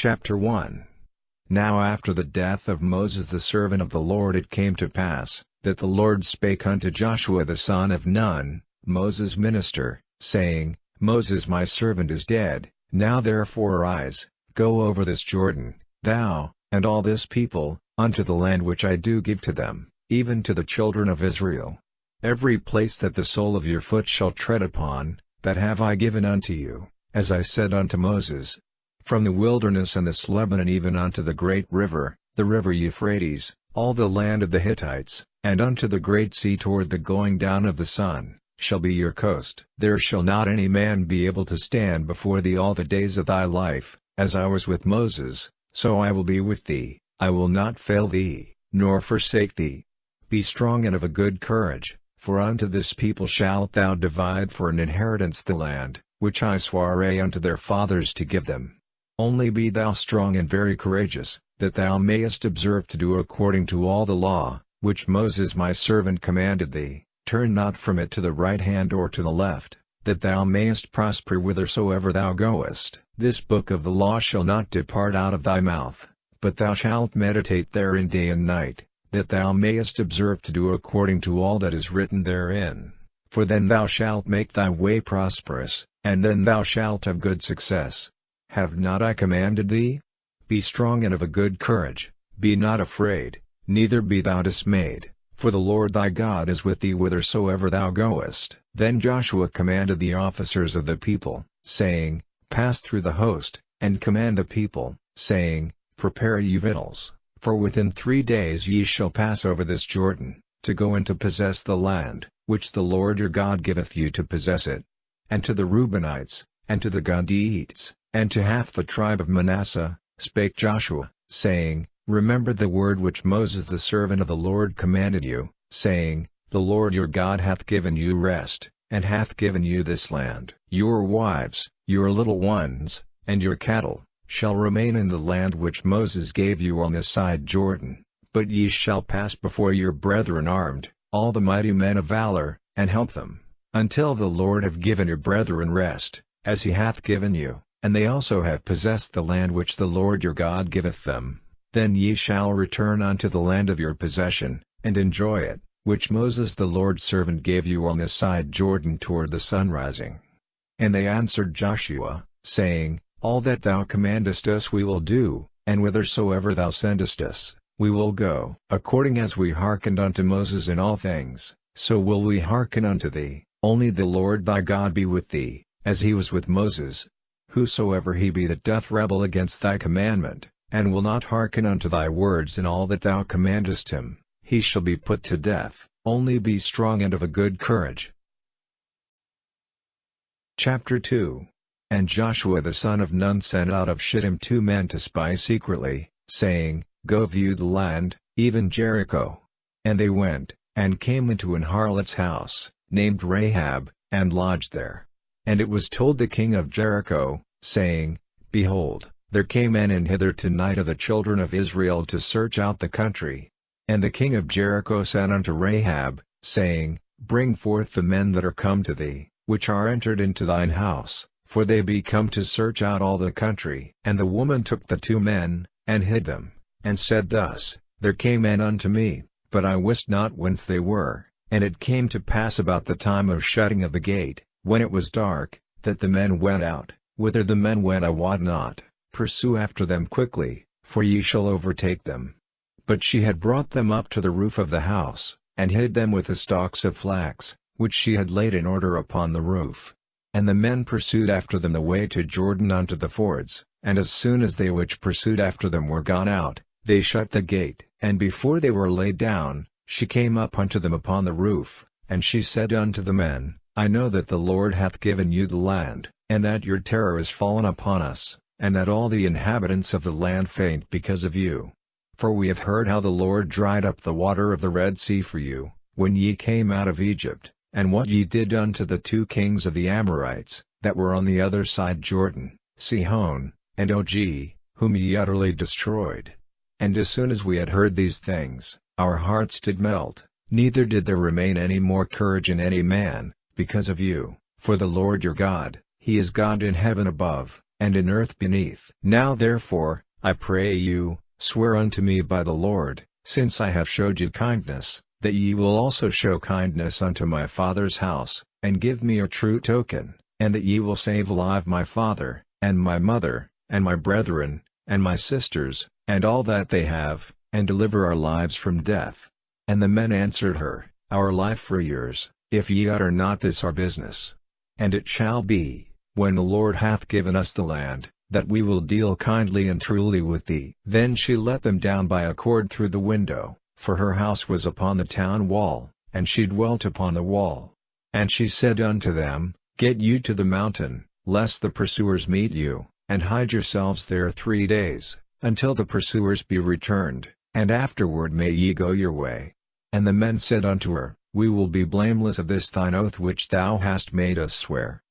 Chapter 1. Now after the death of Moses the servant of the Lord it came to pass, that the Lord spake unto Joshua the son of Nun, Moses' minister, saying, Moses my servant is dead, now therefore arise, go over this Jordan, thou, and all this people, unto the land which I do give to them, even to the children of Israel. Every place that the sole of your foot shall tread upon, that have I given unto you, as I said unto Moses. From the wilderness and the Lebanon even unto the great river, the river Euphrates, all the land of the Hittites, and unto the great sea toward the going down of the sun, shall be your coast. There shall not any man be able to stand before thee all the days of thy life, as I was with Moses, so I will be with thee, I will not fail thee, nor forsake thee. Be strong and of a good courage, for unto this people shalt thou divide for an inheritance the land, which I sware unto their fathers to give them. Only be thou strong and very courageous, that thou mayest observe to do according to all the law, which Moses my servant commanded thee. Turn not from it to the right hand or to the left, that thou mayest prosper whithersoever thou goest. This book of the law shall not depart out of thy mouth, but thou shalt meditate therein day and night, that thou mayest observe to do according to all that is written therein. For then thou shalt make thy way prosperous, and then thou shalt have good success. Have not I commanded thee? Be strong and of a good courage, be not afraid, neither be thou dismayed, for the Lord thy God is with thee whithersoever thou goest. Then Joshua commanded the officers of the people, saying, Pass through the host, and command the people, saying, Prepare ye victuals, for within 3 days ye shall pass over this Jordan, to go and to possess the land, which the Lord your God giveth you to possess it. And to the Reubenites, and to the Gadiites, and to half the tribe of Manasseh, spake Joshua, saying, Remember the word which Moses the servant of the Lord commanded you, saying, The Lord your God hath given you rest, and hath given you this land. Your wives, your little ones, and your cattle, shall remain in the land which Moses gave you on this side Jordan, but ye shall pass before your brethren armed, all the mighty men of valor, and help them, until the Lord have given your brethren rest, as he hath given you, and they also have possessed the land which the Lord your God giveth them. Then ye shall return unto the land of your possession, and enjoy it, which Moses the Lord's servant gave you on this side Jordan toward the sunrising. And they answered Joshua, saying, All that thou commandest us we will do, and whithersoever thou sendest us, we will go. According as we hearkened unto Moses in all things, so will we hearken unto thee. Only the Lord thy God be with thee, as he was with Moses. Whosoever he be that doth rebel against thy commandment, and will not hearken unto thy words in all that thou commandest him, he shall be put to death. Only be strong and of a good courage. Chapter 2. And Joshua the son of Nun sent out of Shittim 2 men to spy secretly, saying, Go view the land, even Jericho. And they went, and came into an harlot's house, named Rahab, and lodged there. And it was told the king of Jericho, saying, Behold, there came men in hither tonight of the children of Israel to search out the country. And the king of Jericho said unto Rahab, saying, Bring forth the men that are come to thee, which are entered into thine house, for they be come to search out all the country. And the woman took the 2 men, and hid them, and said thus, There came men unto me, but I wist not whence they were. And it came to pass about the time of shutting of the gate, when it was dark, that the men went out. Whither the men went I wot not. Pursue after them quickly, for ye shall overtake them. But she had brought them up to the roof of the house, and hid them with the stalks of flax, which she had laid in order upon the roof. And the men pursued after them the way to Jordan unto the fords, and as soon as they which pursued after them were gone out, they shut the gate. And before they were laid down, she came up unto them upon the roof, and she said unto the men, I know that the Lord hath given you the land, and that your terror is fallen upon us, and that all the inhabitants of the land faint because of you. For we have heard how the Lord dried up the water of the Red Sea for you, when ye came out of Egypt, and what ye did unto the 2 kings of the Amorites, that were on the other side Jordan, Sihon, and Og, whom ye utterly destroyed. And as soon as we had heard these things, our hearts did melt, neither did there remain any more courage in any man, because of you, for the Lord your God, he is God in heaven above, and in earth beneath. Now therefore, I pray you, swear unto me by the Lord, since I have showed you kindness, that ye will also show kindness unto my father's house, and give me a true token, and that ye will save alive my father, and my mother, and my brethren, and my sisters, and all that they have, and deliver our lives from death. And the men answered her, Our life for yours, if ye utter not this our business. And it shall be, when the Lord hath given us the land, that we will deal kindly and truly with thee. Then she let them down by a cord through the window, for her house was upon the town wall, and she dwelt upon the wall. And she said unto them, Get you to the mountain, lest the pursuers meet you, and hide yourselves there 3 days, until the pursuers be returned, and afterward may ye go your way. And the men said unto her, We will be blameless of this thine oath which thou hast made us swear.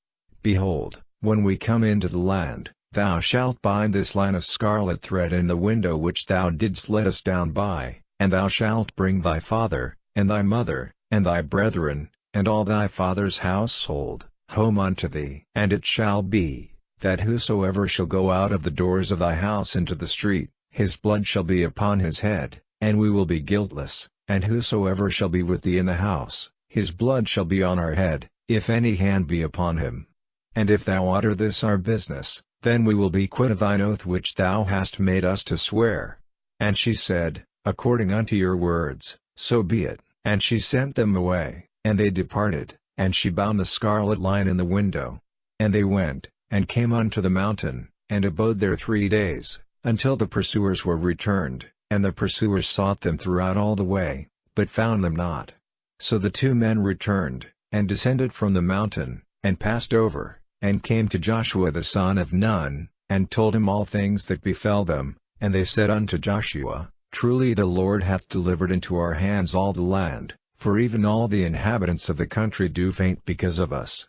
Behold, when we come into the land, thou shalt bind this line of scarlet thread in the window which thou didst let us down by, and thou shalt bring thy father, and thy mother, and thy brethren, and all thy father's household, home unto thee. And it shall be, that whosoever shall go out of the doors of thy house into the street, his blood shall be upon his head, and we will be guiltless, and whosoever shall be with thee in the house, his blood shall be on our head, if any hand be upon him. And if thou utter this our business, then we will be quit of thine oath which thou hast made us to swear. And she said, According unto your words, so be it. And she sent them away, and they departed, and she bound the scarlet line in the window. And they went, and came unto the mountain, and abode there 3 days, until the pursuers were returned, and the pursuers sought them throughout all the way, but found them not. So the 2 men returned, and descended from the mountain, and passed over, and came to Joshua the son of Nun, and told him all things that befell them. And they said unto Joshua, Truly the Lord hath delivered into our hands all the land, for even all the inhabitants of the country do faint because of us.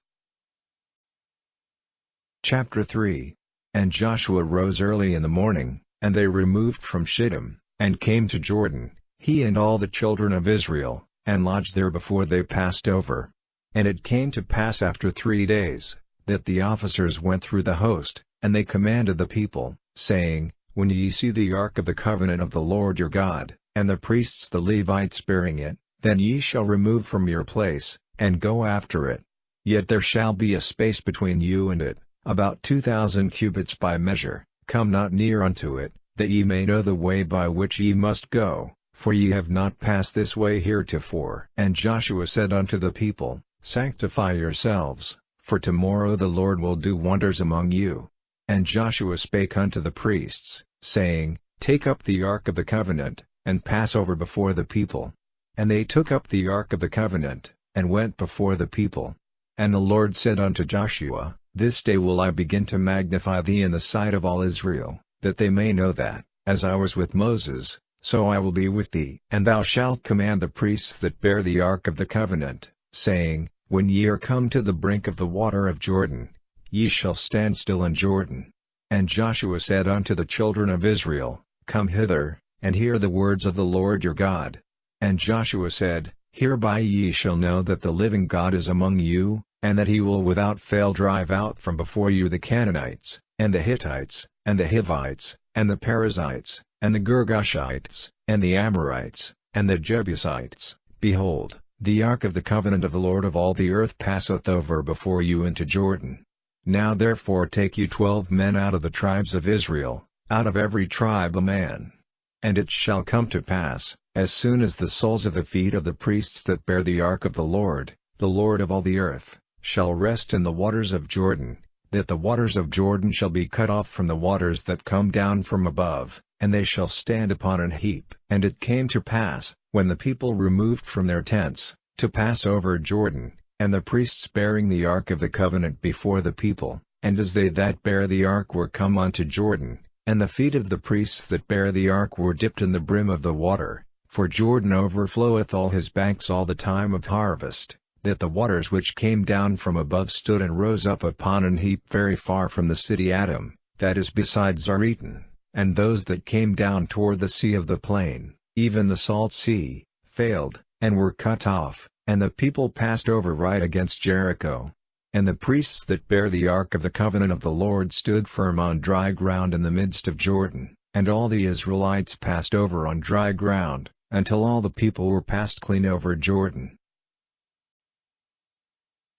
Chapter 3. And Joshua rose early in the morning, and they removed from Shittim, and came to Jordan, he and all the children of Israel, and lodged there before they passed over. And it came to pass after 3 days, that the officers went through the host, and they commanded the people, saying, When ye see the ark of the covenant of the Lord your God, and the priests the Levites bearing it, then ye shall remove from your place, and go after it. Yet there shall be a space between you and it, about 2,000 cubits by measure. Come not near unto it, that ye may know the way by which ye must go, for ye have not passed this way heretofore. And Joshua said unto the people, Sanctify yourselves, for tomorrow the Lord will do wonders among you. And Joshua spake unto the priests, saying, Take up the ark of the covenant, and pass over before the people. And they took up the ark of the covenant, and went before the people. And the Lord said unto Joshua, This day will I begin to magnify thee in the sight of all Israel, that they may know that, as I was with Moses, so I will be with thee. And thou shalt command the priests that bear the ark of the covenant, saying, When ye are come to the brink of the water of Jordan, ye shall stand still in Jordan. And Joshua said unto the children of Israel, Come hither, and hear the words of the Lord your God. And Joshua said, Hereby ye shall know that the living God is among you, and that he will without fail drive out from before you the Canaanites, and the Hittites, and the Hivites, and the Perizzites, and the Girgashites, and the Amorites, and the Jebusites. Behold, the ark of the covenant of the Lord of all the earth passeth over before you into Jordan. Now therefore take you 12 men out of the tribes of Israel, out of every tribe a man. And it shall come to pass, as soon as the soles of the feet of the priests that bear the ark of the Lord of all the earth, shall rest in the waters of Jordan, that the waters of Jordan shall be cut off from the waters that come down from above, and they shall stand upon an heap. And it came to pass, when the people removed from their tents, to pass over Jordan, and the priests bearing the ark of the covenant before the people, and as they that bear the ark were come unto Jordan, and the feet of the priests that bear the ark were dipped in the brim of the water, for Jordan overfloweth all his banks all the time of harvest, that the waters which came down from above stood and rose up upon an heap very far from the city Adam, that is beside Zaretan, and those that came down toward the sea of the plain, even the salt sea, failed, and were cut off, and the people passed over right against Jericho. And the priests that bear the ark of the covenant of the Lord stood firm on dry ground in the midst of Jordan, and all the Israelites passed over on dry ground, until all the people were passed clean over Jordan.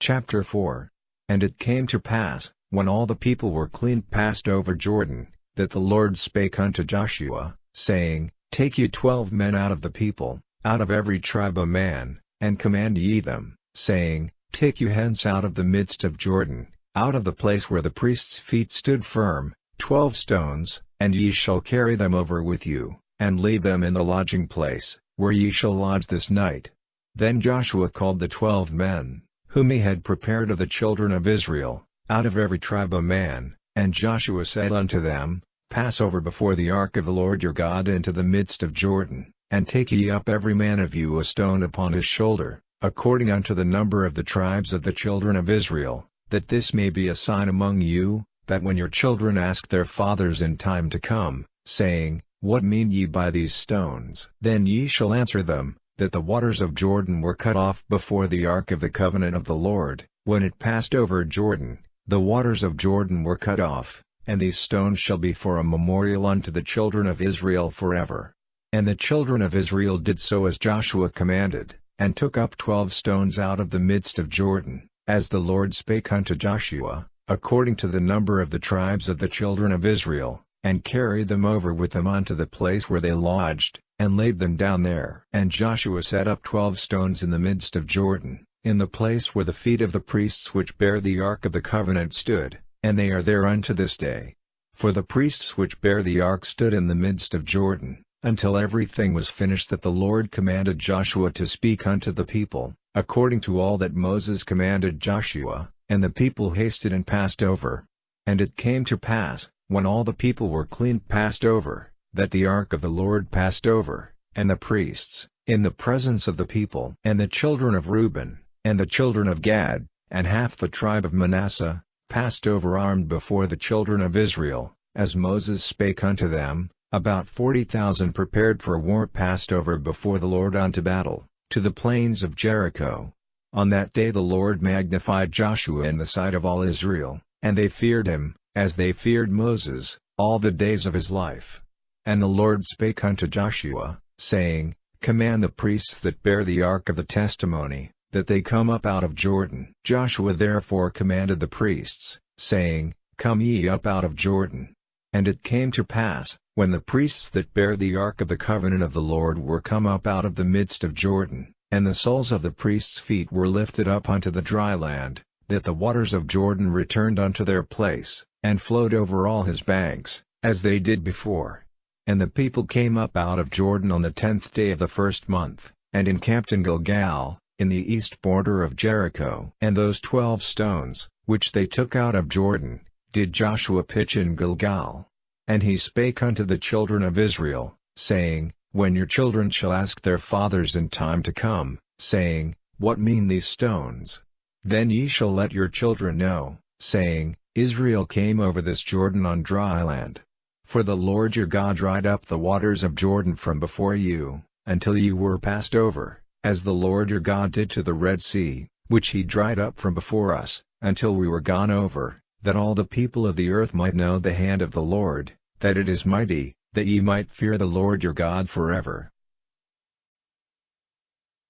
Chapter 4. And it came to pass, when all the people were clean passed over Jordan, that the Lord spake unto Joshua, saying, Take ye 12 men out of the people, out of every tribe a man, and command ye them, saying, Take you hence out of the midst of Jordan, out of the place where the priests' feet stood firm, 12 stones, and ye shall carry them over with you, and leave them in the lodging place, where ye shall lodge this night. Then Joshua called the 12 men, whom he had prepared of the children of Israel, out of every tribe a man, and Joshua said unto them, Pass over before the ark of the Lord your God into the midst of Jordan, and take ye up every man of you a stone upon his shoulder, according unto the number of the tribes of the children of Israel, that this may be a sign among you, that when your children ask their fathers in time to come, saying, What mean ye by these stones? Then ye shall answer them, that the waters of Jordan were cut off before the ark of the covenant of the Lord, when it passed over Jordan, the waters of Jordan were cut off, and these stones shall be for a memorial unto the children of Israel forever. And the children of Israel did so as Joshua commanded, and took up 12 stones out of the midst of Jordan, as the Lord spake unto Joshua, according to the number of the tribes of the children of Israel, and carried them over with them unto the place where they lodged, and laid them down there. And Joshua set up 12 stones in the midst of Jordan, in the place where the feet of the priests which bear the ark of the covenant stood, and they are there unto this day. For the priests which bear the ark stood in the midst of Jordan, until everything was finished that the Lord commanded Joshua to speak unto the people, according to all that Moses commanded Joshua, and the people hasted and passed over. And it came to pass, when all the people were clean passed over, that the ark of the Lord passed over, and the priests, in the presence of the people. And the children of Reuben, and the children of Gad, and half the tribe of Manasseh, passed over armed before the children of Israel, as Moses spake unto them. About 40,000 prepared for war passed over before the Lord unto battle, to the plains of Jericho. On that day the Lord magnified Joshua in the sight of all Israel, and they feared him, as they feared Moses, all the days of his life. And the Lord spake unto Joshua, saying, Command the priests that bear the ark of the testimony, that they come up out of Jordan. Joshua therefore commanded the priests, saying, Come ye up out of Jordan. And it came to pass, when the priests that bear the ark of the covenant of the Lord were come up out of the midst of Jordan, and the soles of the priests' feet were lifted up unto the dry land, that the waters of Jordan returned unto their place, and flowed over all his banks, as they did before. And the people came up out of Jordan on the 10th day of the first month, and encamped in Gilgal, in the east border of Jericho. And those 12 stones, which they took out of Jordan, did Joshua pitch in Gilgal. And he spake unto the children of Israel, saying, When your children shall ask their fathers in time to come, saying, What mean these stones? Then ye shall let your children know, saying, Israel came over this Jordan on dry land. For the Lord your God dried up the waters of Jordan from before you, until ye were passed over, as the Lord your God did to the Red Sea, which he dried up from before us, until we were gone over, that all the people of the earth might know the hand of the Lord, that it is mighty, that ye might fear the Lord your God forever.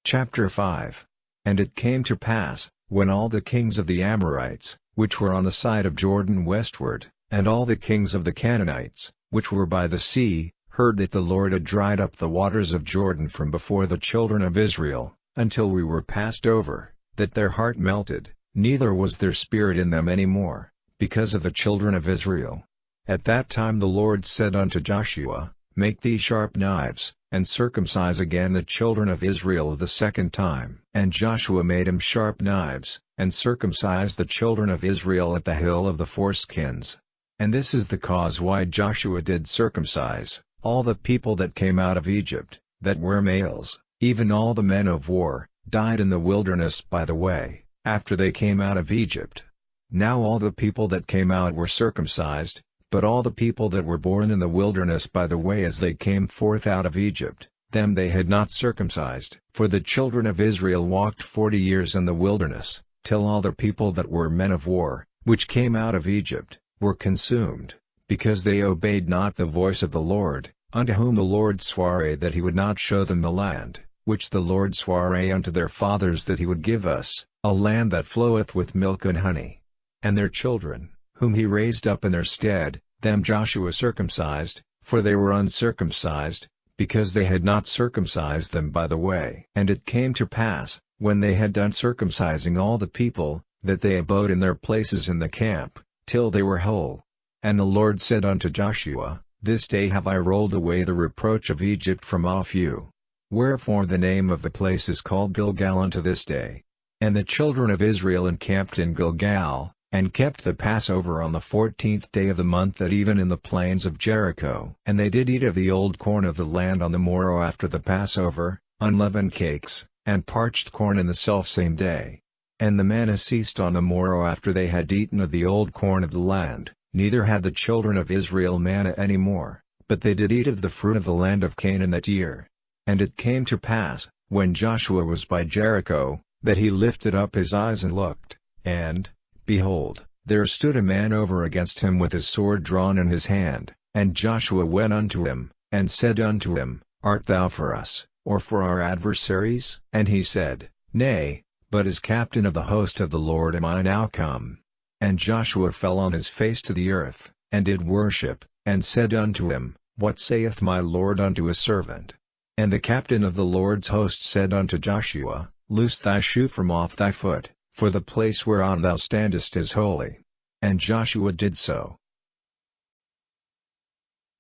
Chapter 5. And it came to pass, when all the kings of the Amorites, which were on the side of Jordan westward, and all the kings of the Canaanites, which were by the sea, heard that the Lord had dried up the waters of Jordan from before the children of Israel, until we were passed over, that their heart melted, neither was there spirit in them any more, because of the children of Israel. At that time the Lord said unto Joshua, Make thee sharp knives, and circumcise again the children of Israel the second time. And Joshua made him sharp knives, and circumcised the children of Israel at the hill of the foreskins. And this is the cause why Joshua did circumcise all the people that came out of Egypt, that were males, even all the men of war, died in the wilderness by the way, after they came out of Egypt. Now all the people that came out were circumcised, but all the people that were born in the wilderness by the way as they came forth out of Egypt, them they had not circumcised. For the children of Israel walked 40 years in the wilderness, till all the people that were men of war, which came out of Egypt, were consumed, because they obeyed not the voice of the Lord, unto whom the Lord sware that he would not show them the land, which the Lord sware unto their fathers that he would give us, a land that floweth with milk and honey. And their children, whom he raised up in their stead, them Joshua circumcised, for they were uncircumcised, because they had not circumcised them by the way. And it came to pass, when they had done circumcising all the people, that they abode in their places in the camp, till they were whole. And the Lord said unto Joshua, This day have I rolled away the reproach of Egypt from off you. Wherefore the name of the place is called Gilgal unto this day. And the children of Israel encamped in Gilgal, and kept the Passover on the 14th day of the month at even in the plains of Jericho. And they did eat of the old corn of the land on the morrow after the Passover, unleavened cakes, and parched corn in the selfsame day. And the manna ceased on the morrow after they had eaten of the old corn of the land, neither had the children of Israel manna any more, but they did eat of the fruit of the land of Canaan that year. And it came to pass, when Joshua was by Jericho, that he lifted up his eyes and looked, and, behold, there stood a man over against him with his sword drawn in his hand. And Joshua went unto him, and said unto him, Art thou for us, or for our adversaries? And he said, Nay, but as captain of the host of the Lord am I now come. And Joshua fell on his face to the earth, and did worship, and said unto him, What saith my Lord unto his servant? And the captain of the Lord's host said unto Joshua, Loose thy shoe from off thy foot, for the place whereon thou standest is holy. And Joshua did so.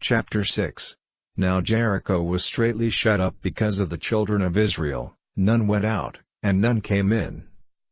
Chapter 6. Now Jericho was straitly shut up because of the children of Israel, none went out, and none came in.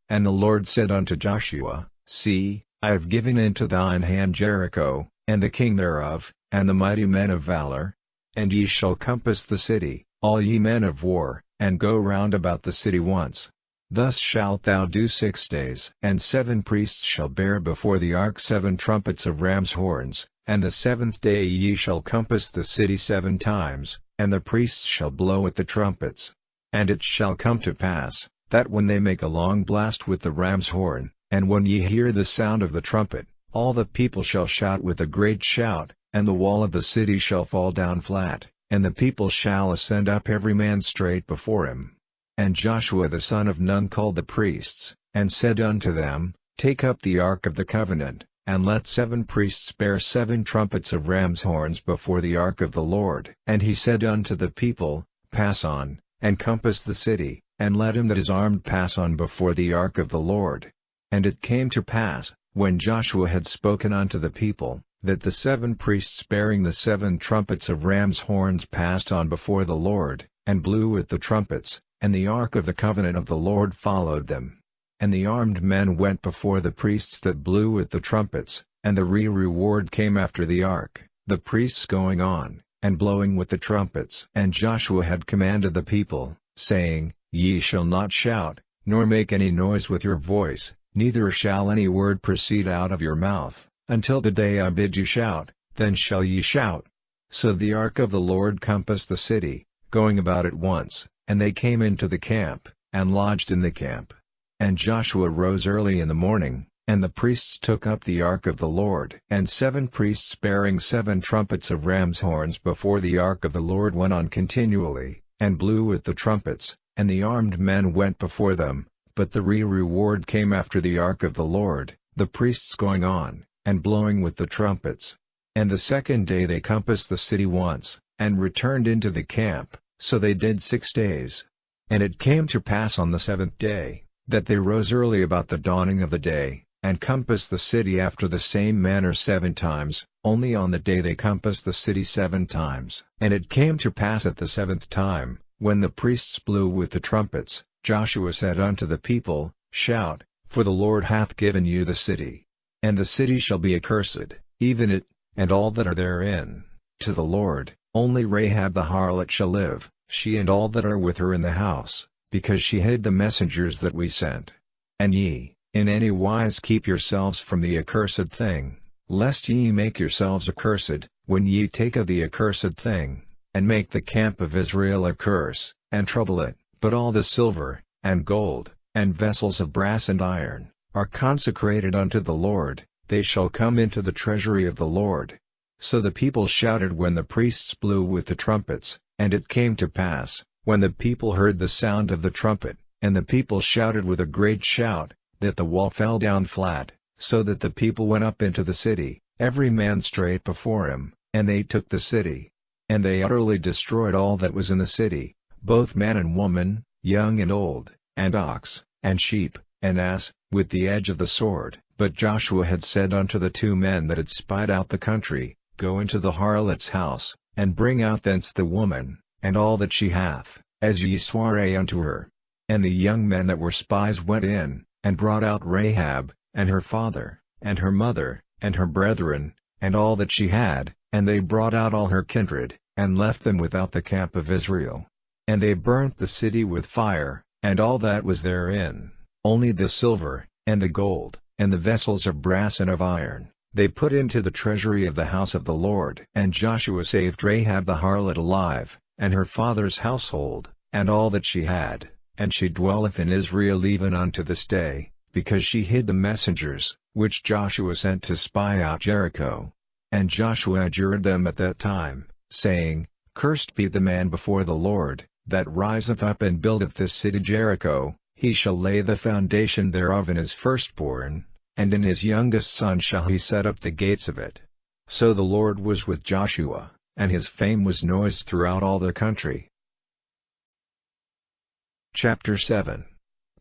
And the Lord said unto Joshua, See, I have given into thine hand Jericho, and the king thereof, and the mighty men of valor. And ye shall compass the city, all ye men of war, and go round about the city once. Thus shalt thou do 6 days. And 7 priests shall bear before the ark 7 trumpets of ram's horns, and the 7th day ye shall compass the city 7 times, and the priests shall blow at the trumpets. And it shall come to pass, that when they make a long blast with the ram's horn, and when ye hear the sound of the trumpet, all the people shall shout with a great shout, and the wall of the city shall fall down flat, and the people shall ascend up every man straight before him. And Joshua the son of Nun called the priests, and said unto them, Take up the ark of the covenant, and let 7 priests bear 7 trumpets of ram's horns before the ark of the Lord. And he said unto the people, Pass on, and compass the city, and let him that is armed pass on before the ark of the Lord. And it came to pass, when Joshua had spoken unto the people, that the 7 priests bearing the 7 trumpets of ram's horns passed on before the Lord, and blew with the trumpets, and the ark of the covenant of the Lord followed them. And the armed men went before the priests that blew with the trumpets, and the reward came after the ark, the priests going on, and blowing with the trumpets. And Joshua had commanded the people, saying, Ye shall not shout, nor make any noise with your voice, neither shall any word proceed out of your mouth, until the day I bid you shout, then shall ye shout. So the ark of the Lord compassed the city, going about it once, and they came into the camp, and lodged in the camp. And Joshua rose early in the morning, and the priests took up the ark of the Lord. And 7 priests bearing 7 trumpets of ram's horns before the ark of the Lord went on continually, and blew with the trumpets, and the armed men went before them, but the reward came after the ark of the Lord, the priests going on, and blowing with the trumpets. And the 2nd day they compassed the city once, and returned into the camp, so they did 6 days. And it came to pass on the 7th day, that they rose early about the dawning of the day, and compassed the city after the same manner 7 times, only on the day they compassed the city 7 times. And it came to pass at the 7th time, when the priests blew with the trumpets, Joshua said unto the people, Shout, for the Lord hath given you the city. And the city shall be accursed, even it, and all that are therein, to the Lord. Only Rahab the harlot shall live, she and all that are with her in the house, because she hid the messengers that we sent. And ye, in any wise keep yourselves from the accursed thing, lest ye make yourselves accursed, when ye take of the accursed thing, and make the camp of Israel a curse, and trouble it. But all the silver, and gold, and vessels of brass and iron, are consecrated unto the Lord, they shall come into the treasury of the Lord. So the people shouted when the priests blew with the trumpets, and it came to pass, when the people heard the sound of the trumpet, and the people shouted with a great shout, that the wall fell down flat, so that the people went up into the city, every man straight before him, and they took the city. And they utterly destroyed all that was in the city, both man and woman, young and old, and ox, and sheep, and ass, with the edge of the sword. But Joshua had said unto the two men that had spied out the country, Go into the harlot's house, and bring out thence the woman, and all that she hath, as ye sware unto her. And the young men that were spies went in, and brought out Rahab, and her father, and her mother, and her brethren, and all that she had, and they brought out all her kindred, and left them without the camp of Israel. And they burnt the city with fire, and all that was therein, only the silver, and the gold, and the vessels of brass and of iron, they put into the treasury of the house of the Lord. And Joshua saved Rahab the harlot alive, and her father's household, and all that she had, and she dwelleth in Israel even unto this day, because she hid the messengers, which Joshua sent to spy out Jericho. And Joshua adjured them at that time, saying, Cursed be the man before the Lord, that riseth up and buildeth this city Jericho, he shall lay the foundation thereof in his firstborn, and in his youngest son shall he set up the gates of it. So the Lord was with Joshua, and his fame was noised throughout all the country. Chapter 7.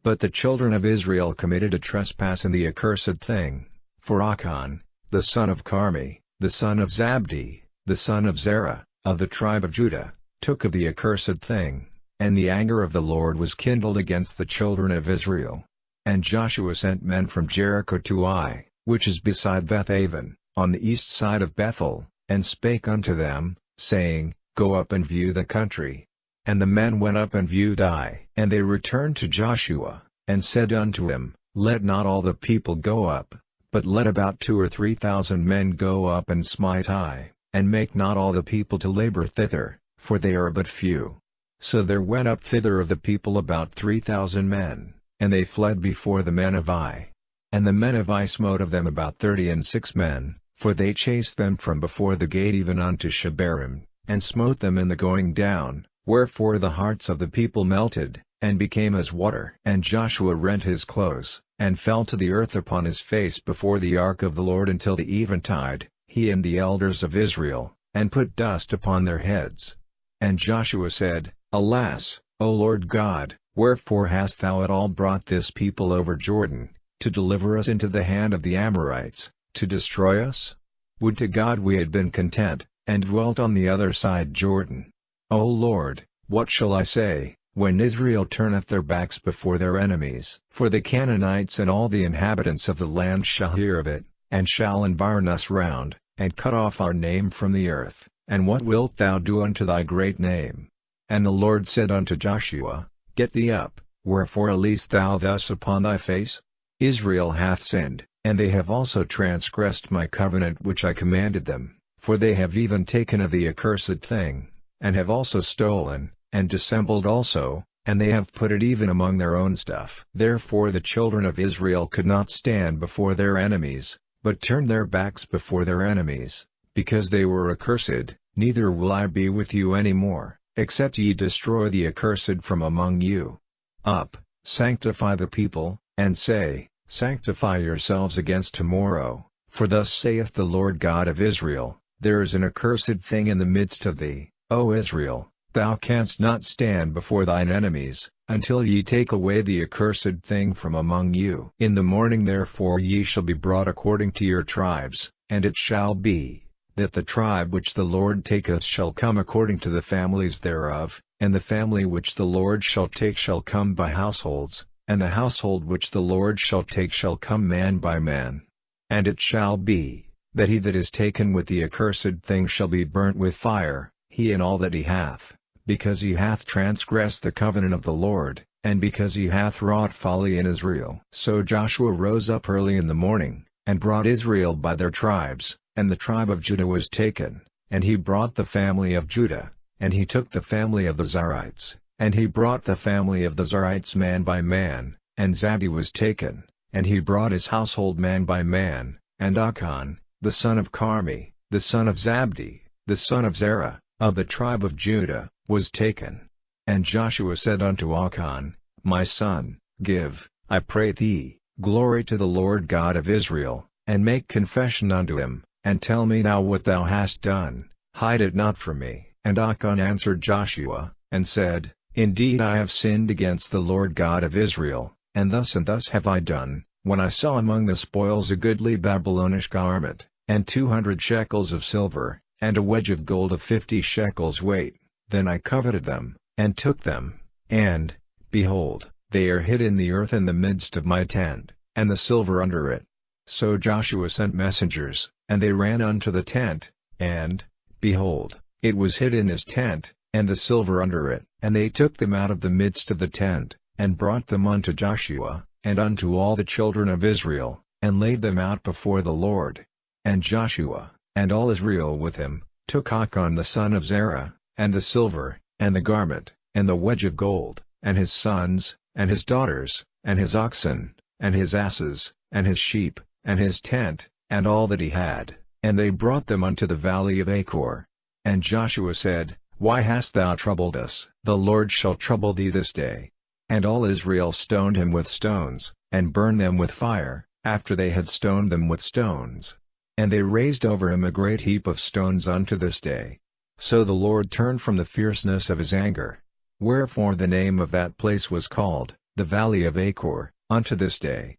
But the children of Israel committed a trespass in the accursed thing, for Achan, the son of Carmi, the son of Zabdi, the son of Zerah, of the tribe of Judah, took of the accursed thing, and the anger of the Lord was kindled against the children of Israel. And Joshua sent men from Jericho to Ai, which is beside Bethaven, on the east side of Bethel, and spake unto them, saying, Go up and view the country. And the men went up and viewed Ai. And they returned to Joshua, and said unto him, Let not all the people go up, but let about 2,000 or 3,000 men go up and smite Ai, and make not all the people to labor thither, for they are but few. So there went up thither of the people about 3,000 men, and they fled before the men of Ai. And the men of Ai smote of them about 36 men, for they chased them from before the gate even unto Shebarim, and smote them in the going down, wherefore the hearts of the people melted, and became as water. And Joshua rent his clothes, and fell to the earth upon his face before the ark of the Lord until the eventide, he and the elders of Israel, and put dust upon their heads. And Joshua said, Alas, O Lord God, wherefore hast thou at all brought this people over Jordan, to deliver us into the hand of the Amorites, to destroy us? Would to God we had been content, and dwelt on the other side Jordan. O Lord, what shall I say, when Israel turneth their backs before their enemies? For the Canaanites and all the inhabitants of the land shall hear of it, and shall environ us round, and cut off our name from the earth. And what wilt thou do unto thy great name? And the Lord said unto Joshua, Get thee up, wherefore leest thou thus upon thy face? Israel hath sinned, and they have also transgressed my covenant which I commanded them, for they have even taken of the accursed thing, and have also stolen, and dissembled also, and they have put it even among their own stuff. Therefore the children of Israel could not stand before their enemies, but turned their backs before their enemies, because they were accursed. Neither will I be with you any more, except ye destroy the accursed from among you. Up, sanctify the people, and say, Sanctify yourselves against tomorrow, for thus saith the Lord God of Israel, There is an accursed thing in the midst of thee, O Israel, thou canst not stand before thine enemies, until ye take away the accursed thing from among you. In the morning therefore ye shall be brought according to your tribes, and it shall be, that the tribe which the Lord taketh shall come according to the families thereof, and the family which the Lord shall take shall come by households, and the household which the Lord shall take shall come man by man. And it shall be, that he that is taken with the accursed thing shall be burnt with fire, he and all that he hath, because he hath transgressed the covenant of the Lord, and because he hath wrought folly in Israel. So Joshua rose up early in the morning, and brought Israel by their tribes, and the tribe of Judah was taken, and he brought the family of Judah, and he took the family of the Zarites, and he brought the family of the Zarites man by man, and Zabdi was taken, and he brought his household man by man, and Achan, the son of Carmi, the son of Zabdi, the son of Zerah, of the tribe of Judah, was taken. And Joshua said unto Achan, My son, give, I pray thee, glory to the Lord God of Israel, and make confession unto him, and tell me now what thou hast done, hide it not from me. And Achan answered Joshua, and said, Indeed I have sinned against the Lord God of Israel, and thus have I done, when I saw among the spoils a goodly Babylonish garment, and 200 shekels of silver, and a wedge of gold of 50 shekels weight, then I coveted them, and took them, and, behold, they are hid in the earth in the midst of my tent, and the silver under it. So Joshua sent messengers, and they ran unto the tent, and, behold, it was hid in his tent, and the silver under it, and they took them out of the midst of the tent, and brought them unto Joshua, and unto all the children of Israel, and laid them out before the Lord. And Joshua, and all Israel with him, took Achan the son of Zerah, and the silver, and the garment, and the wedge of gold, and his sons, and his daughters, and his oxen, and his asses, and his sheep, and his tent, and all that he had, and they brought them unto the valley of Achor. And Joshua said, Why hast thou troubled us? The Lord shall trouble thee this day. And all Israel stoned him with stones, and burned them with fire, after they had stoned them with stones. And they raised over him a great heap of stones unto this day. So the Lord turned from the fierceness of his anger. Wherefore the name of that place was called, the Valley of Achor, unto this day.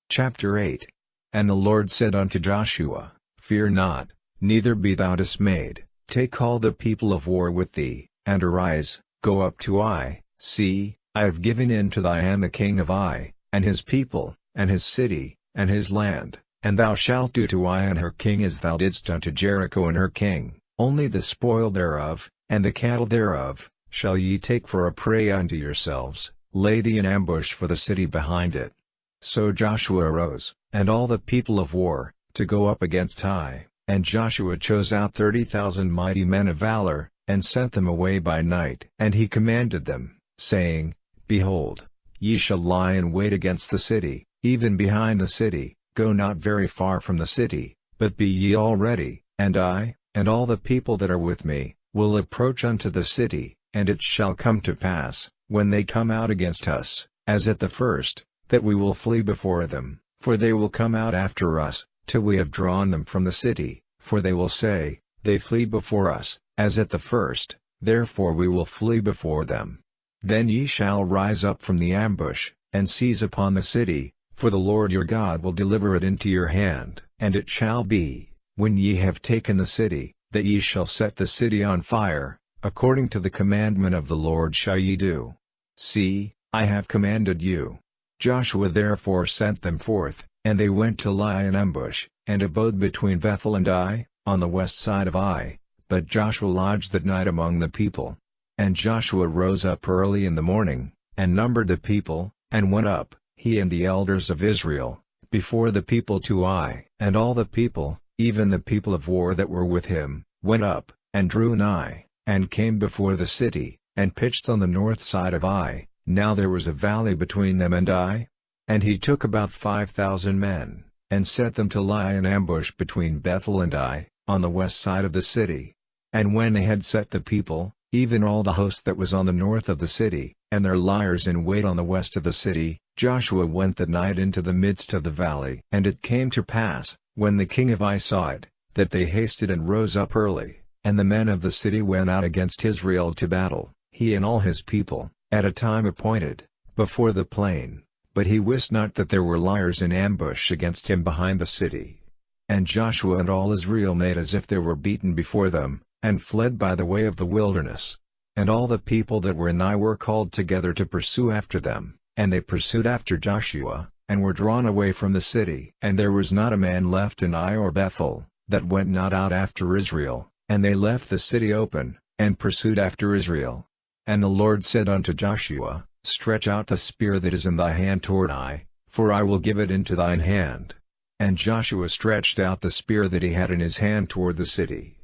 Chapter 8. And the Lord said unto Joshua, Fear not, neither be thou dismayed, take all the people of war with thee, and arise, go up to Ai. See, I have given into thy hand the king of Ai, and his people, and his city, and his land, and thou shalt do to Ai and her king as thou didst unto Jericho and her king, only the spoil thereof, and the cattle thereof, shall ye take for a prey unto yourselves, lay thee in ambush for the city behind it. So Joshua arose, and all the people of war, to go up against Ai, and Joshua chose out 30,000 mighty men of valor, and sent them away by night. And he commanded them, saying, Behold, ye shall lie in wait against the city, even behind the city, go not very far from the city, but be ye all ready, and I, and all the people that are with me, will approach unto the city, and it shall come to pass, when they come out against us, as at the first, that we will flee before them, for they will come out after us, till we have drawn them from the city, for they will say, They flee before us, as at the first, therefore we will flee before them. Then ye shall rise up from the ambush, and seize upon the city, for the Lord your God will deliver it into your hand. And it shall be, when ye have taken the city, that ye shall set the city on fire, according to the commandment of the Lord shall ye do. See, I have commanded you. Joshua therefore sent them forth, and they went to lie in ambush, and abode between Bethel and Ai, on the west side of Ai, but Joshua lodged that night among the people. And Joshua rose up early in the morning, and numbered the people, and went up, he and the elders of Israel, before the people to Ai. And all the people, even the people of war that were with him, went up, and drew nigh, and came before the city, and pitched on the north side of Ai. Now there was a valley between them and Ai. And he took about 5,000 men, and set them to lie in ambush between Bethel and Ai, on the west side of the city. And when they had set the people, even all the host that was on the north of the city, and their liers in wait on the west of the city, Joshua went that night into the midst of the valley. And it came to pass, when the king of Ai saw it, that they hasted and rose up early, and the men of the city went out against Israel to battle, he and all his people, at a time appointed, before the plain, but he wist not that there were liers in ambush against him behind the city. And Joshua and all Israel made as if they were beaten before them, and fled by the way of the wilderness. And all the people that were in Ai were called together to pursue after them, and they pursued after Joshua, and were drawn away from the city. And there was not a man left in Ai or Bethel, that went not out after Israel, and they left the city open, and pursued after Israel. And the Lord said unto Joshua, Stretch out the spear that is in thy hand toward Ai, for I will give it into thine hand. And Joshua stretched out the spear that he had in his hand toward the city.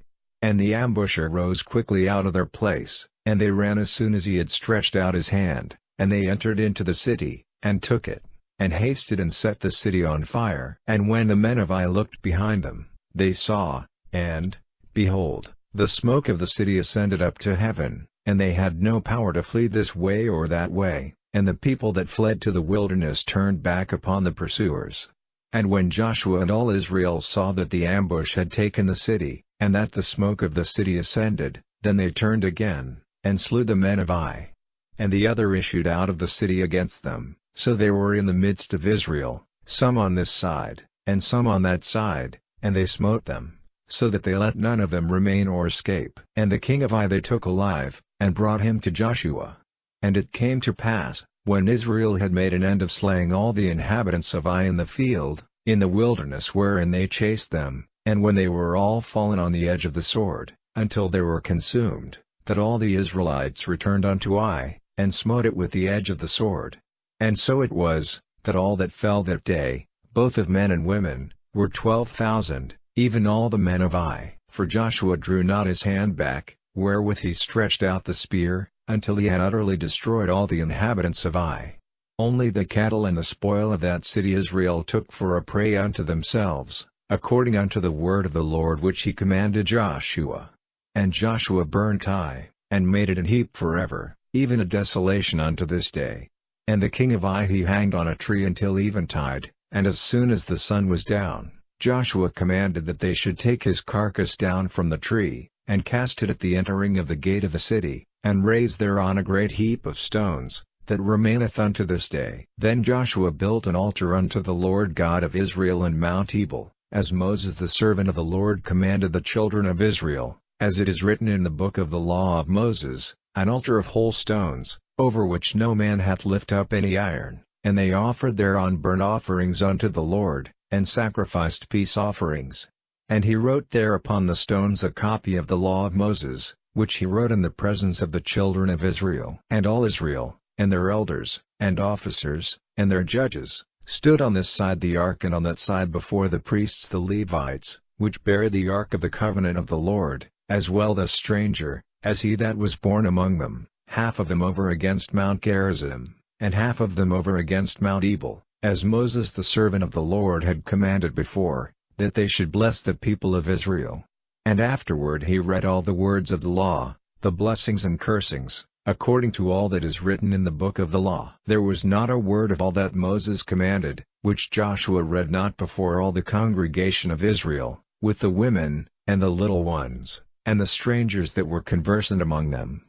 And the ambusher rose quickly out of their place, and they ran as soon as he had stretched out his hand, And they entered into the city, and took it, and hasted and set the city on fire. And when the men of Ai looked behind them, they saw, and, behold, the smoke of the city ascended up to heaven, and they had no power to flee this way or that way, and the people that fled to the wilderness turned back upon the pursuers. And when Joshua and all Israel saw that the ambush had taken the city, and that the smoke of the city ascended, then they turned again, and slew the men of Ai. And the other issued out of the city against them, so they were in the midst of Israel, some on this side, and some on that side, and they smote them, so that they let none of them remain or escape. And the king of Ai they took alive, and brought him to Joshua. And it came to pass, when Israel had made an end of slaying all the inhabitants of Ai in the field, in the wilderness wherein they chased them, and when they were all fallen on the edge of the sword, until they were consumed, that all the Israelites returned unto Ai, and smote it with the edge of the sword. And so it was, that all that fell that day, both of men and women, were 12,000, even all the men of Ai. For Joshua drew not his hand back, wherewith he stretched out the spear, until he had utterly destroyed all the inhabitants of Ai. Only the cattle and the spoil of that city Israel took for a prey unto themselves, according unto the word of the Lord which he commanded Joshua. And Joshua burnt Ai, and made it an heap forever, even a desolation unto this day. And the king of Ai he hanged on a tree until eventide, and as soon as the sun was down, Joshua commanded that they should take his carcass down from the tree, and cast it at the entering of the gate of the city, and raise thereon a great heap of stones, that remaineth unto this day. Then Joshua built an altar unto the Lord God of Israel in Mount Ebal, as Moses the servant of the Lord commanded the children of Israel, as it is written in the book of the law of Moses, an altar of whole stones, over which no man hath lift up any iron. And they offered thereon burnt offerings unto the Lord, and sacrificed peace offerings. And he wrote there upon the stones a copy of the law of Moses, which he wrote in the presence of the children of Israel. And all Israel, and their elders, and officers, and their judges, stood on this side the ark and on that side before the priests the Levites, which bare the ark of the covenant of the Lord, as well the stranger, as he that was born among them, half of them over against Mount Gerizim, and half of them over against Mount Ebal, as Moses the servant of the Lord had commanded before, that they should bless the people of Israel. And afterward he read all the words of the law, the blessings and cursings, according to all that is written in the book of the law. There was not a word of all that Moses commanded, which Joshua read not before all the congregation of Israel, with the women, and the little ones, and the strangers that were conversant among them.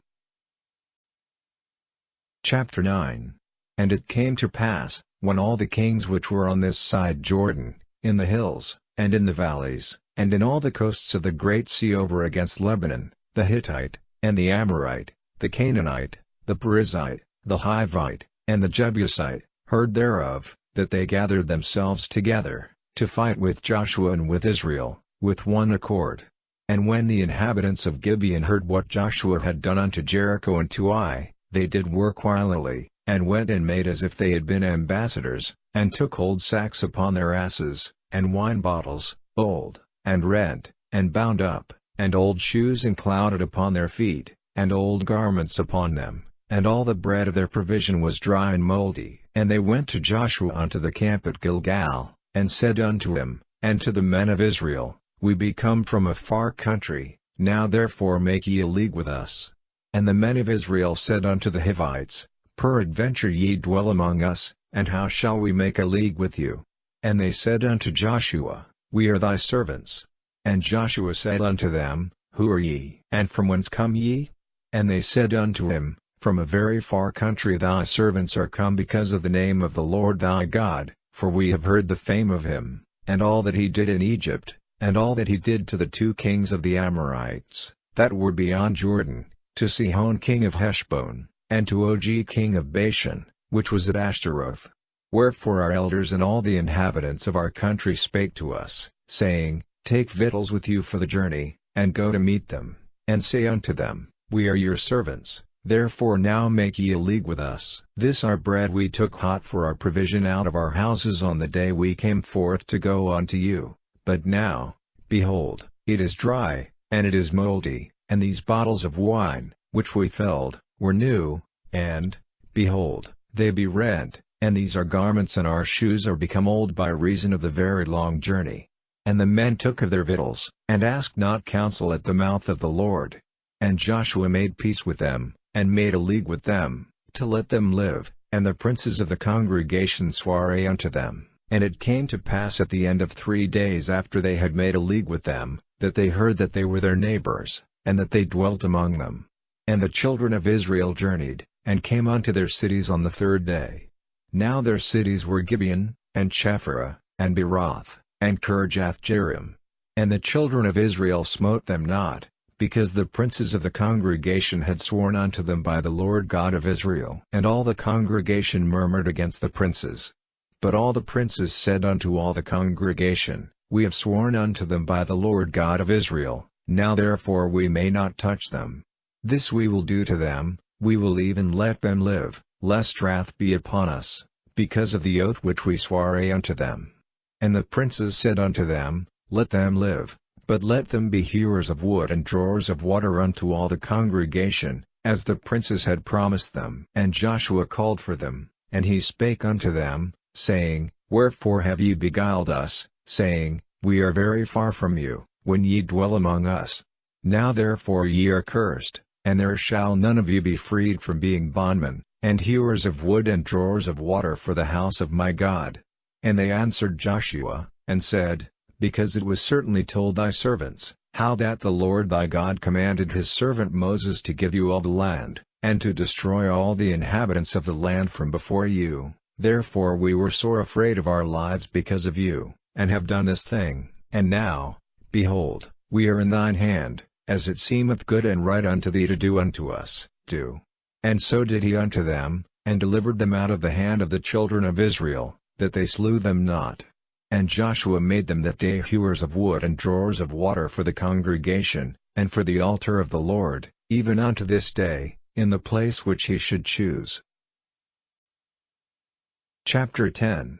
Chapter 9. And it came to pass, when all the kings which were on this side Jordan, in the hills, and in the valleys, and in all the coasts of the great sea over against Lebanon, the Hittite, and the Amorite, the Canaanite, the Perizzite, the Hivite, and the Jebusite, heard thereof, that they gathered themselves together, to fight with Joshua and with Israel, with one accord. And when the inhabitants of Gibeon heard what Joshua had done unto Jericho and to Ai, they did work wilily, and went and made as if they had been ambassadors, and took old sacks upon their asses, and wine bottles, old, and rent, and bound up, and old shoes and clouded upon their feet, and old garments upon them, and all the bread of their provision was dry and mouldy. And they went to Joshua unto the camp at Gilgal, and said unto him, and to the men of Israel, We be come from a far country, now therefore make ye a league with us. And the men of Israel said unto the Hivites, Peradventure ye dwell among us, and how shall we make a league with you? And they said unto Joshua, We are thy servants. And Joshua said unto them, Who are ye? And from whence come ye? And they said unto him, From a very far country thy servants are come because of the name of the Lord thy God, for we have heard the fame of him, and all that he did in Egypt, and all that he did to the 2 kings of the Amorites, that were beyond Jordan, to Sihon king of Heshbon, and to Og king of Bashan, which was at Ashtaroth. Wherefore our elders and all the inhabitants of our country spake to us, saying, Take victuals with you for the journey, and go to meet them, and say unto them, We are your servants, therefore now make ye a league with us. This our bread we took hot for our provision out of our houses on the day we came forth to go unto you, but now, behold, it is dry, and it is mouldy, and these bottles of wine, which we filled, were new, and, behold, they be rent, and these our garments and our shoes are become old by reason of the very long journey. And the men took of their victuals, and asked not counsel at the mouth of the Lord. And Joshua made peace with them, and made a league with them, to let them live, and the princes of the congregation sware unto them. And it came to pass at the end of 3 days after they had made a league with them, that they heard that they were their neighbors, and that they dwelt among them. And the children of Israel journeyed, and came unto their cities on the 3rd day. Now their cities were Gibeon, and Chephirah, and Beeroth, and Kirjath-jearim. And the children of Israel smote them not, because the princes of the congregation had sworn unto them by the Lord God of Israel. And all the congregation murmured against the princes. But all the princes said unto all the congregation, We have sworn unto them by the Lord God of Israel, now therefore we may not touch them. This we will do to them, we will even let them live, lest wrath be upon us, because of the oath which we sware unto them. And the princes said unto them, Let them live, but let them be hewers of wood and drawers of water unto all the congregation, as the princes had promised them. And Joshua called for them, and he spake unto them, saying, Wherefore have ye beguiled us, saying, We are very far from you, when ye dwell among us? Now therefore ye are cursed, and there shall none of you be freed from being bondmen, and hewers of wood and drawers of water for the house of my God. And they answered Joshua, and said, Because it was certainly told thy servants, how that the Lord thy God commanded his servant Moses to give you all the land, and to destroy all the inhabitants of the land from before you. Therefore we were sore afraid of our lives because of you, and have done this thing. And now, behold, we are in thine hand, as it seemeth good and right unto thee to do unto us, do. And so did he unto them, and delivered them out of the hand of the children of Israel, that they slew them not. And Joshua made them that day hewers of wood and drawers of water for the congregation, and for the altar of the Lord, even unto this day, in the place which he should choose. Chapter 10.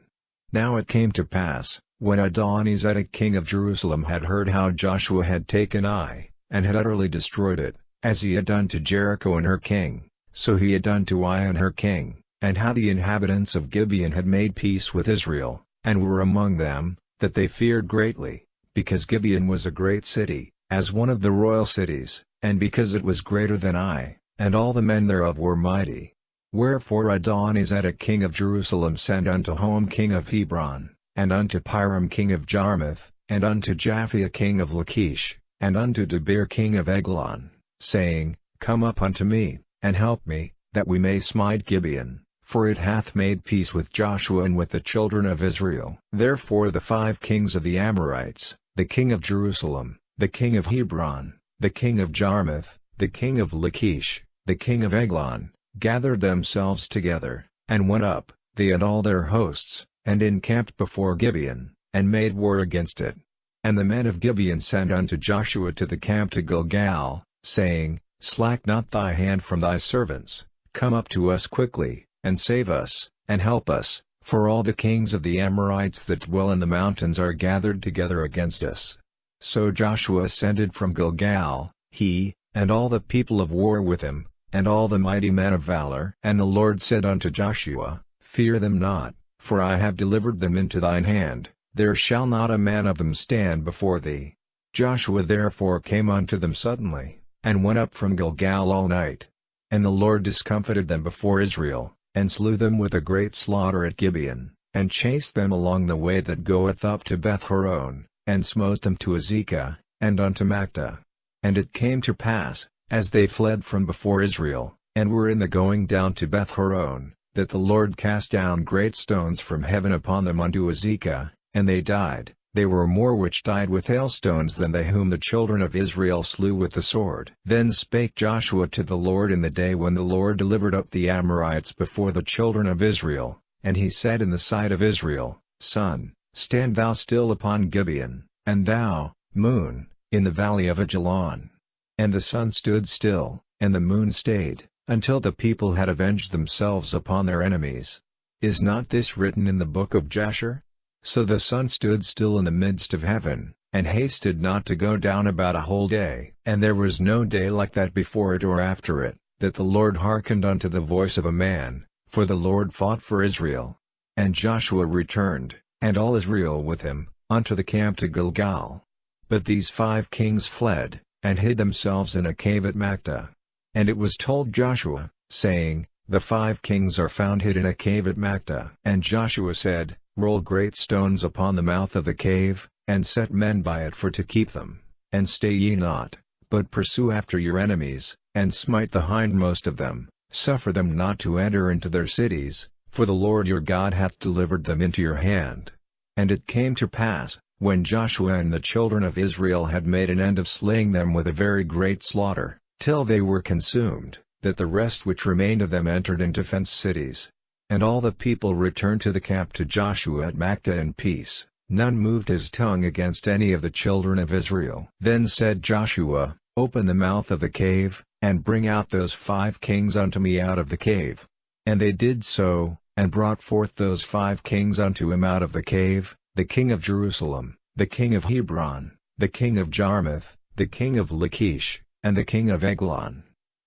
Now it came to pass, when Adonizedek king of Jerusalem had heard how Joshua had taken Ai, and had utterly destroyed it, as he had done to Jericho and her king, so he had done to Ai and her king, and how the inhabitants of Gibeon had made peace with Israel, and were among them, that they feared greatly, because Gibeon was a great city, as one of the royal cities, and because it was greater than Ai, and all the men thereof were mighty. Wherefore Adonizedek king of Jerusalem sent unto Hoam king of Hebron, and unto Piram king of Jarmuth, and unto Japhia king of Lachish, and unto Debir king of Eglon, saying, Come up unto me, and help me, that we may smite Gibeon, for it hath made peace with Joshua and with the children of Israel. Therefore the 5 kings of the Amorites, the king of Jerusalem, the king of Hebron, the king of Jarmuth, the king of Lachish, the king of Eglon, gathered themselves together, and went up, they and all their hosts, and encamped before Gibeon, and made war against it. And the men of Gibeon sent unto Joshua to the camp to Gilgal, saying, Slack not thy hand from thy servants, come up to us quickly, and save us, and help us, for all the kings of the Amorites that dwell in the mountains are gathered together against us. So Joshua ascended from Gilgal, he, and all the people of war with him, and all the mighty men of valor. And the Lord said unto Joshua, Fear them not, for I have delivered them into thine hand, there shall not a man of them stand before thee. Joshua therefore came unto them suddenly, and went up from Gilgal all night. And the Lord discomfited them before Israel, and slew them with a great slaughter at Gibeon, and chased them along the way that goeth up to Beth-horon, and smote them to Azekah, and unto Makta. And it came to pass, as they fled from before Israel, and were in the going down to Beth-horon, that the Lord cast down great stones from heaven upon them unto Azekah, and they died. They were more which died with hailstones than they whom the children of Israel slew with the sword. Then spake Joshua to the Lord in the day when the Lord delivered up the Amorites before the children of Israel, and he said in the sight of Israel, Sun, stand thou still upon Gibeon, and thou, moon, in the valley of Ajalon. And the sun stood still, and the moon stayed, until the people had avenged themselves upon their enemies. Is not this written in the book of Jasher? So the sun stood still in the midst of heaven, and hasted not to go down about a whole day. And there was no day like that before it or after it, that the Lord hearkened unto the voice of a man, for the Lord fought for Israel. And Joshua returned, and all Israel with him, unto the camp to Gilgal. But these 5 kings fled, and hid themselves in a cave at Mactah. And it was told Joshua, saying, The 5 kings are found hid in a cave at Mactah. And Joshua said, Roll great stones upon the mouth of the cave, and set men by it for to keep them, and stay ye not, but pursue after your enemies, and smite the hindmost of them, suffer them not to enter into their cities, for the Lord your God hath delivered them into your hand. And it came to pass, when Joshua and the children of Israel had made an end of slaying them with a very great slaughter, till they were consumed, that the rest which remained of them entered into fenced cities. And all the people returned to the camp to Joshua at Mactah in peace, none moved his tongue against any of the children of Israel. Then said Joshua, Open the mouth of the cave, and bring out those 5 kings unto me out of the cave. And they did so, and brought forth those 5 kings unto him out of the cave, the king of Jerusalem, the king of Hebron, the king of Jarmuth, the king of Lachish, and the king of Eglon.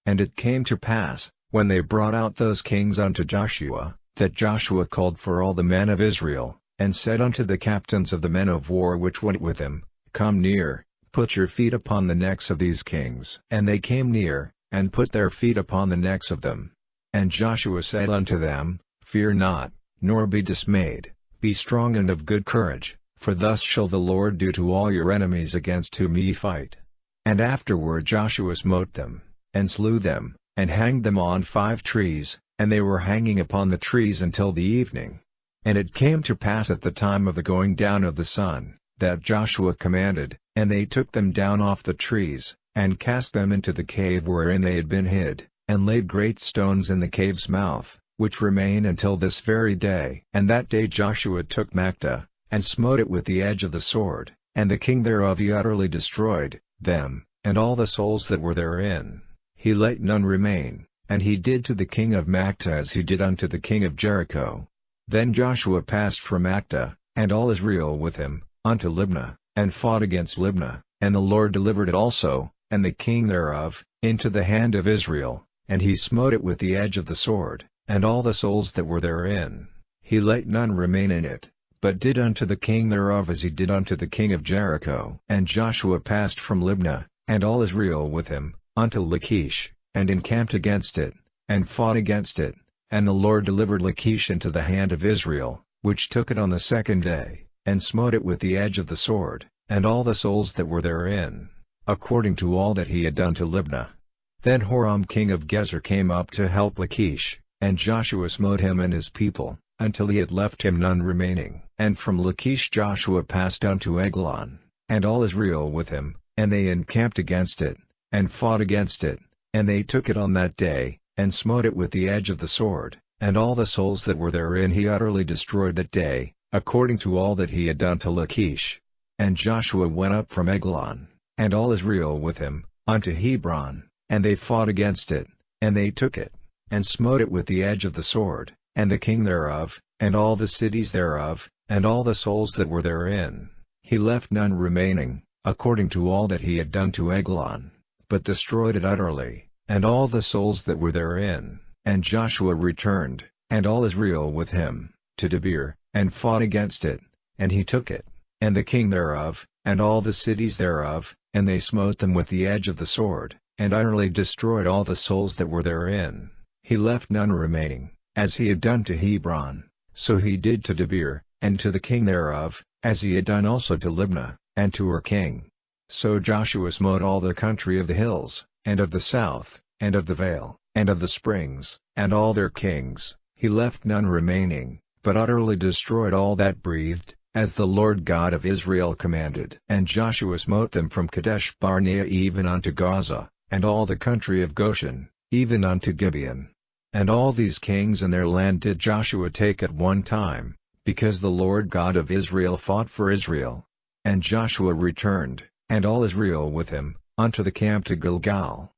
And it came to pass, when they brought out those kings unto Joshua, that Joshua called for all the men of Israel, and said unto the captains of the men of war which went with him, Come near, put your feet upon the necks of these kings. And they came near, and put their feet upon the necks of them. And Joshua said unto them, Fear not, nor be dismayed, be strong and of good courage, for thus shall the Lord do to all your enemies against whom ye fight. And afterward Joshua smote them, and slew them, and hanged them on 5 trees, and they were hanging upon the trees until the evening. And it came to pass at the time of the going down of the sun, that Joshua commanded, and they took them down off the trees, and cast them into the cave wherein they had been hid, and laid great stones in the cave's mouth, which remain until this very day. And that day Joshua took Mactah, and smote it with the edge of the sword, and the king thereof he utterly destroyed, them, and all the souls that were therein. He let none remain, and he did to the king of Mactah as he did unto the king of Jericho. Then Joshua passed from Mactah, and all Israel with him, unto Libnah, and fought against Libnah, and the Lord delivered it also, and the king thereof, into the hand of Israel, and he smote it with the edge of the sword, and all the souls that were therein. He let none remain in it, but did unto the king thereof as he did unto the king of Jericho. And Joshua passed from Libnah, and all Israel with him, unto Lachish, and encamped against it, and fought against it, and the Lord delivered Lachish into the hand of Israel, which took it on the 2nd day, and smote it with the edge of the sword, and all the souls that were therein, according to all that he had done to Libnah. Then Horam king of Gezer came up to help Lachish, and Joshua smote him and his people, until he had left him none remaining. And from Lachish Joshua passed unto Eglon, and all Israel with him, and they encamped against it, and fought against it, and they took it on that day, and smote it with the edge of the sword, and all the souls that were therein he utterly destroyed that day, according to all that he had done to Lachish. And Joshua went up from Eglon, and all Israel with him, unto Hebron, and they fought against it, and they took it, and smote it with the edge of the sword, and the king thereof, and all the cities thereof, and all the souls that were therein. He left none remaining, according to all that he had done to Eglon, but destroyed it utterly, and all the souls that were therein. And Joshua returned, and all Israel with him, to Debir, and fought against it, and he took it, and the king thereof, and all the cities thereof, and they smote them with the edge of the sword, and utterly destroyed all the souls that were therein. He left none remaining, as he had done to Hebron, so he did to Debir, and to the king thereof, as he had done also to Libnah, and to her king. So Joshua smote all the country of the hills, and of the south, and of the vale, and of the springs, and all their kings. He left none remaining, but utterly destroyed all that breathed, as the Lord God of Israel commanded. And Joshua smote them from Kadesh Barnea even unto Gaza, and all the country of Goshen, even unto Gibeon. And all these kings and their land did Joshua take at one time, because the Lord God of Israel fought for Israel. And Joshua returned, and all Israel with him, unto the camp to Gilgal.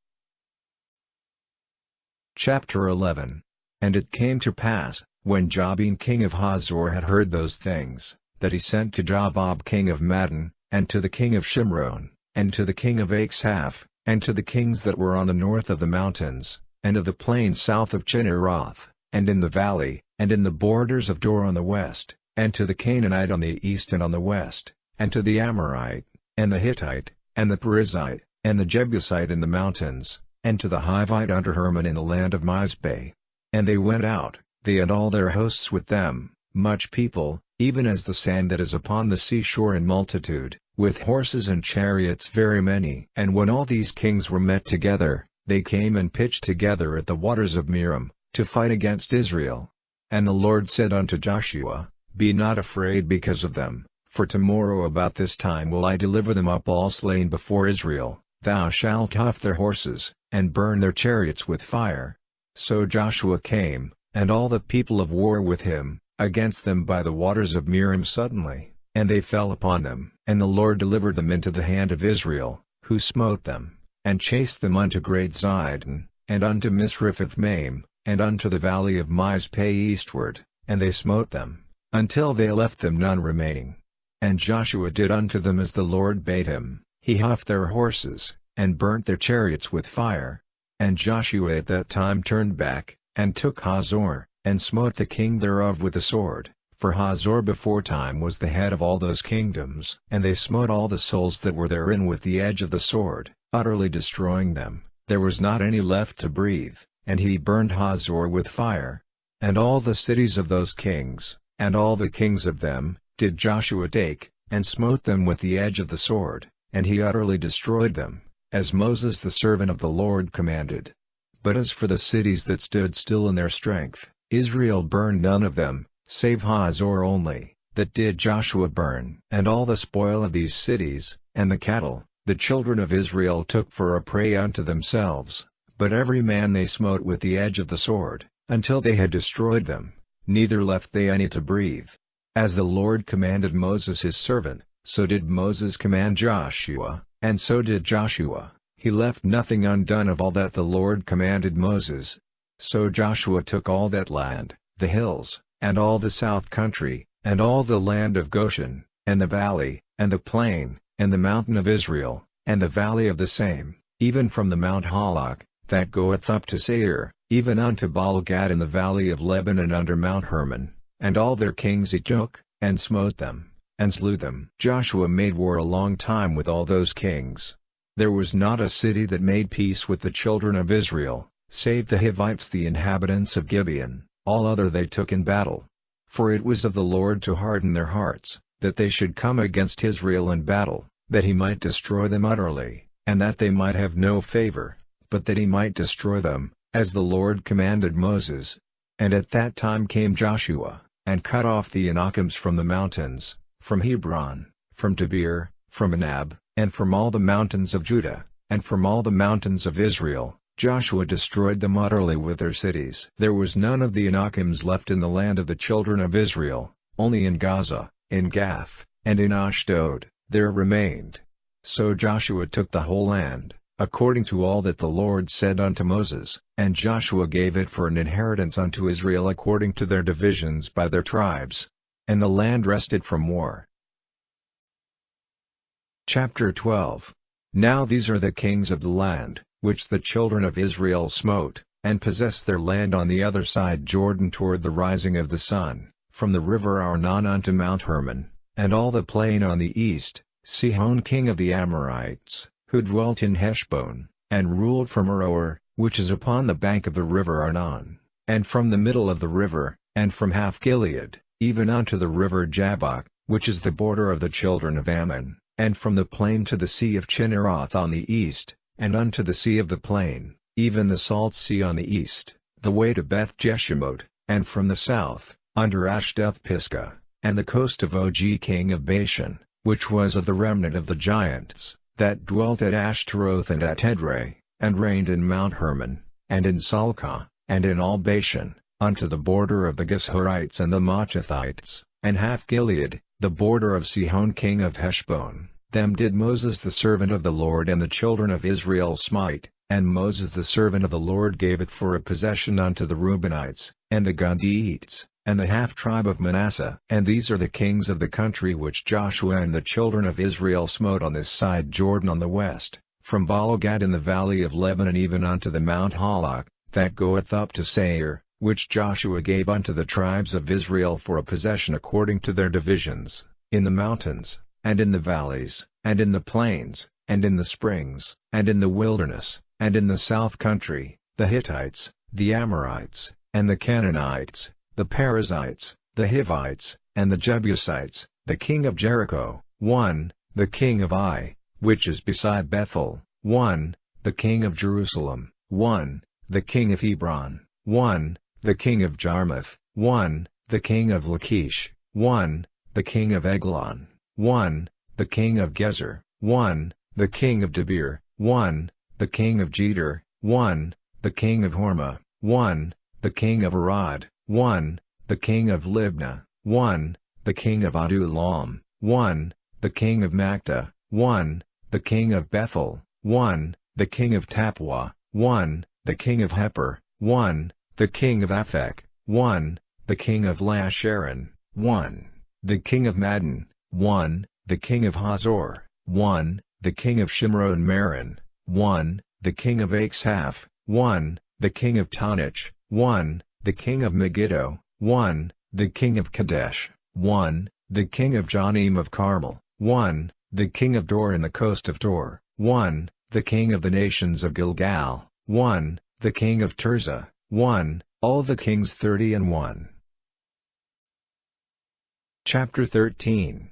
Chapter 11. And it came to pass, when Jabin king of Hazor had heard those things, that he sent to Jabab king of Madon, and to the king of Shimron, and to the king of Achshaph, and to the kings that were on the north of the mountains, and of the plain south of Chinneroth, and in the valley, and in the borders of Dor on the west, and to the Canaanite on the east and on the west, and to the Amorite, and the Hittite, and the Perizzite, and the Jebusite in the mountains, and to the Hivite under Hermon in the land of Mizpeh. And they went out, they and all their hosts with them, much people, even as the sand that is upon the seashore in multitude, with horses and chariots very many. And when all these kings were met together, they came and pitched together at the waters of Merom, to fight against Israel. And the Lord said unto Joshua, Be not afraid because of them, for tomorrow about this time will I deliver them up all slain before Israel. Thou shalt huff their horses, and burn their chariots with fire. So Joshua came, and all the people of war with him, against them by the waters of Merom suddenly, and they fell upon them. And the Lord delivered them into the hand of Israel, who smote them, and chased them unto great Zidon, and unto Misrephoth-maim, and unto the valley of Mizpeh eastward, and they smote them, until they left them none remaining. And Joshua did unto them as the Lord bade him, he huffed their horses, and burnt their chariots with fire. And Joshua at that time turned back, and took Hazor, and smote the king thereof with the sword, for Hazor beforetime was the head of all those kingdoms. And they smote all the souls that were therein with the edge of the sword, utterly destroying them, there was not any left to breathe, and he burned Hazor with fire. And all the cities of those kings, and all the kings of them, did Joshua take, and smote them with the edge of the sword, and he utterly destroyed them, as Moses the servant of the Lord commanded. But as for the cities that stood still in their strength, Israel burned none of them, save Hazor only, that did Joshua burn. And all the spoil of these cities, and the cattle, the children of Israel took for a prey unto themselves, but every man they smote with the edge of the sword, until they had destroyed them, neither left they any to breathe. As the Lord commanded Moses his servant, so did Moses command Joshua, and so did Joshua, he left nothing undone of all that the Lord commanded Moses. So Joshua took all that land, the hills, and all the south country, and all the land of Goshen, and the valley, and the plain, and the mountain of Israel, and the valley of the same, even from the Mount Halak, that goeth up to Seir, even unto Baal-gad in the valley of Lebanon under Mount Hermon, and all their kings he took, and smote them, and slew them. Joshua made war a long time with all those kings. There was not a city that made peace with the children of Israel, save the Hivites the inhabitants of Gibeon, all other they took in battle. For it was of the Lord to harden their hearts, that they should come against Israel in battle, that he might destroy them utterly, and that they might have no favor, but that he might destroy them, as the Lord commanded Moses. And at that time came Joshua, and cut off the Anakims from the mountains, from Hebron, from Debir, from Anab, and from all the mountains of Judah, and from all the mountains of Israel. Joshua destroyed them utterly with their cities. There was none of the Anakims left in the land of the children of Israel, only in Gaza, in Gath, and in Ashdod, there remained. So Joshua took the whole land, according to all that the Lord said unto Moses, and Joshua gave it for an inheritance unto Israel according to their divisions by their tribes. And the land rested from war. Chapter 12. Now these are the kings of the land, which the children of Israel smote, and possessed their land on the other side Jordan toward the rising of the sun, from the river Arnon unto Mount Hermon, and all the plain on the east, Sihon king of the Amorites, who dwelt in Heshbon, and ruled from Aroer, which is upon the bank of the river Arnon, and from the middle of the river, and from half Gilead, even unto the river Jabbok, which is the border of the children of Ammon, and from the plain to the sea of Chinneroth on the east, and unto the sea of the plain, even the salt sea on the east, the way to Beth Jeshimot, and from the south, under Ashdoth-Pisgah, and the coast of Og king of Bashan, which was of the remnant of the giants, that dwelt at Ashtaroth and at Edrei, and reigned in Mount Hermon, and in Salcah, and in all Bashan, unto the border of the Geshurites and the Machathites, and half Gilead, the border of Sihon king of Heshbon. Them did Moses the servant of the Lord and the children of Israel smite, and Moses the servant of the Lord gave it for a possession unto the Reubenites, and the Gadiites, and the half-tribe of Manasseh. And these are the kings of the country which Joshua and the children of Israel smote on this side Jordan on the west, from Baal-gad in the valley of Lebanon even unto the Mount Halak, that goeth up to Seir, which Joshua gave unto the tribes of Israel for a possession according to their divisions, in the mountains, and in the valleys, and in the plains, and in the springs, and in the wilderness, and in the south country, the Hittites, the Amorites, and the Canaanites, the Perizzites, the Hivites, and the Jebusites, the king of Jericho, 1, the king of Ai, which is beside Bethel, 1, the king of Jerusalem, 1, the king of Hebron, 1, the king of Jarmuth, 1, the king of Lachish, 1, the king of Eglon, 1, the king of Gezer, 1, the king of Debir, 1, the king of Jeter, 1, the king of Hormah, 1, the king of Arad, 1, the king of Libnah, 1, the king of Adullam, 1, the king of Makta, 1, the king of Bethel, 1, the king of Tapua, 1, the king of Hepher, 1, the king of Aphek, 1, the king of Lasharon, 1, the king of Madon, 1, the king of Hazor, 1, the king of Shimron Meron, 1, the king of Achshaph, 1, the king of Tanich, 1, the king of Megiddo, 1, the king of Kadesh, 1, the king of Jonim of Carmel, 1, the king of Dor in the coast of Dor, 1, the king of the nations of Gilgal, 1, the king of Tirzah, 1, all the kings 30 and 1. Chapter 13.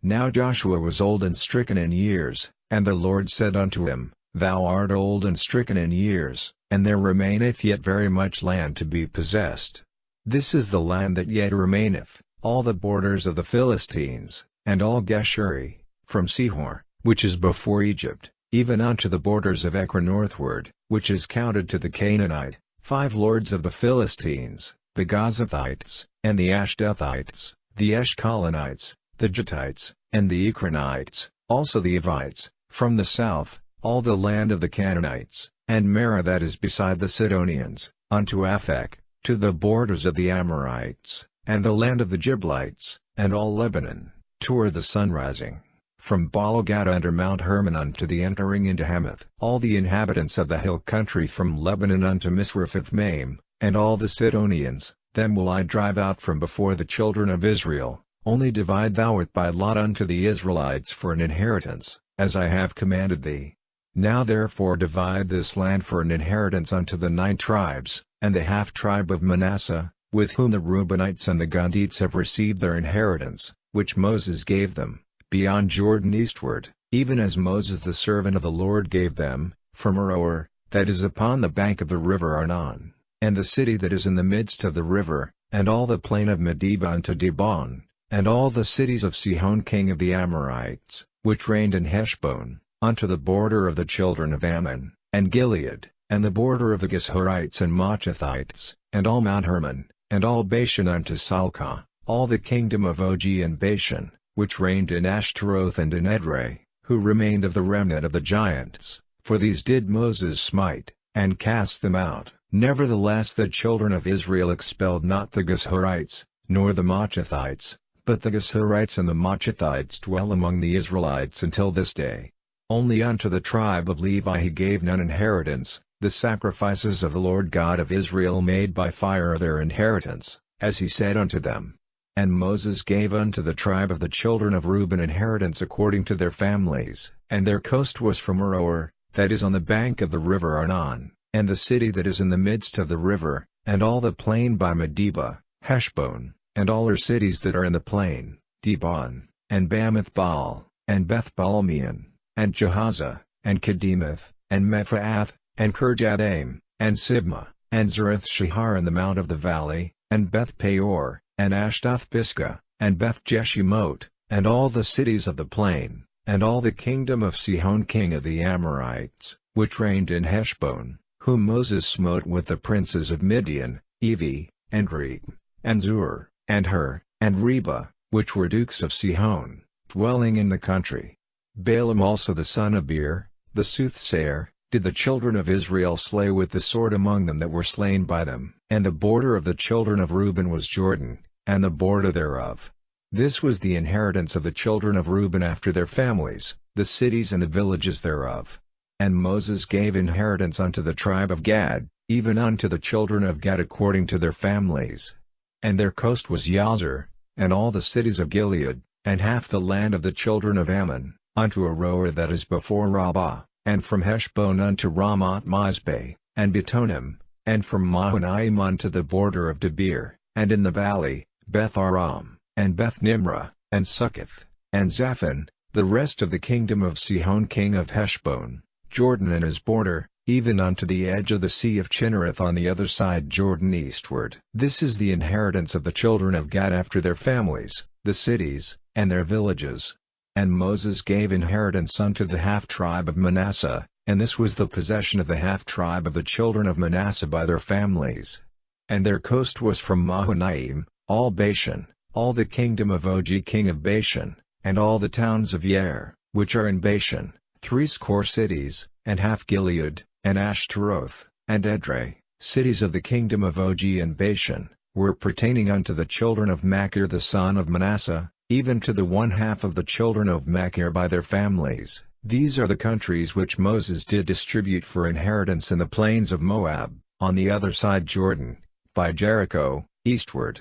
Now Joshua was old and stricken in years, and the Lord said unto him, Thou art old and stricken in years, and there remaineth yet very much land to be possessed. This is the land that yet remaineth, all the borders of the Philistines, and all Geshuri, from Sihor, which is before Egypt, even unto the borders of Ekron northward, which is counted to the Canaanite, 5 lords of the Philistines, the Gazathites, and the Ashdothites, the Eshkolanites, the Jetites, and the Ekronites, also the Evites, from the south, all the land of the Canaanites, and Marah that is beside the Sidonians, unto Aphek, to the borders of the Amorites, and the land of the Giblites, and all Lebanon, toward the sunrising, from Baal-gad under Mount Hermon unto the entering into Hamath, all the inhabitants of the hill country from Lebanon unto Misrephoth-maim, and all the Sidonians, them will I drive out from before the children of Israel. Only divide thou it by lot unto the Israelites for an inheritance, as I have commanded thee. Now therefore divide this land for an inheritance unto the 9 tribes, and the half-tribe of Manasseh, with whom the Reubenites and the Gadites have received their inheritance, which Moses gave them, beyond Jordan eastward, even as Moses the servant of the Lord gave them, from Aroer, that is upon the bank of the river Arnon, and the city that is in the midst of the river, and all the plain of Medeba unto Dibon, and all the cities of Sihon king of the Amorites, which reigned in Heshbon, unto the border of the children of Ammon, and Gilead, and the border of the Geshurites and Maachathites, and all Mount Hermon, and all Bashan unto Salcah, all the kingdom of Og and Bashan, which reigned in Ashtaroth and in Edrei, who remained of the remnant of the giants, for these did Moses smite, and cast them out. Nevertheless the children of Israel expelled not the Geshurites, nor the Maachathites, but the Geshurites and the Maachathites dwell among the Israelites until this day. Only unto the tribe of Levi he gave none inheritance, the sacrifices of the Lord God of Israel made by fire are their inheritance, as he said unto them. And Moses gave unto the tribe of the children of Reuben inheritance according to their families, and their coast was from Aroer, that is on the bank of the river Arnon, and the city that is in the midst of the river, and all the plain by Medeba, Heshbon, and all her cities that are in the plain, Dibon, and Bamoth Baal, and Beth Balmeon, and Jahaza, and Kedemoth, and Mephaath, and Kirjataim, and Sibmah, and Zereth Shahar in the mount of the valley, and Beth Peor, and Ashdoth Pisgah, and Beth Jeshimoth, and all the cities of the plain, and all the kingdom of Sihon king of the Amorites, which reigned in Heshbon, whom Moses smote with the princes of Midian, Evi, and Reg, and Zur, and Hur, and Reba, which were dukes of Sihon, dwelling in the country. Balaam also the son of Beer, the soothsayer, did the children of Israel slay with the sword among them that were slain by them. And the border of the children of Reuben was Jordan, and the border thereof. This was the inheritance of the children of Reuben after their families, the cities and the villages thereof. And Moses gave inheritance unto the tribe of Gad, even unto the children of Gad according to their families. And their coast was Yazer, and all the cities of Gilead, and half the land of the children of Ammon, unto Aroer that is before Rabbah, and from Heshbon unto Ramoth Mizpeh, and Betonim, and from Mahanaim unto the border of Debir, and in the valley, Beth Aram, and Beth Nimrah, and Succoth, and Zaphon, the rest of the kingdom of Sihon king of Heshbon, Jordan and his border, even unto the edge of the sea of Chinnereth on the other side Jordan eastward. This is the inheritance of the children of Gad after their families, the cities, and their villages. And Moses gave inheritance unto the half-tribe of Manasseh, and this was the possession of the half-tribe of the children of Manasseh by their families. And their coast was from Mahanaim, all Bashan, all the kingdom of Og king of Bashan, and all the towns of Yair, which are in Bashan, 80 cities, and half Gilead, and Ashtaroth, and Edrei, cities of the kingdom of Og and Bashan, were pertaining unto the children of Machir the son of Manasseh, even to the one half of the children of Machir by their families. These are the countries which Moses did distribute for inheritance in the plains of Moab, on the other side Jordan, by Jericho, eastward.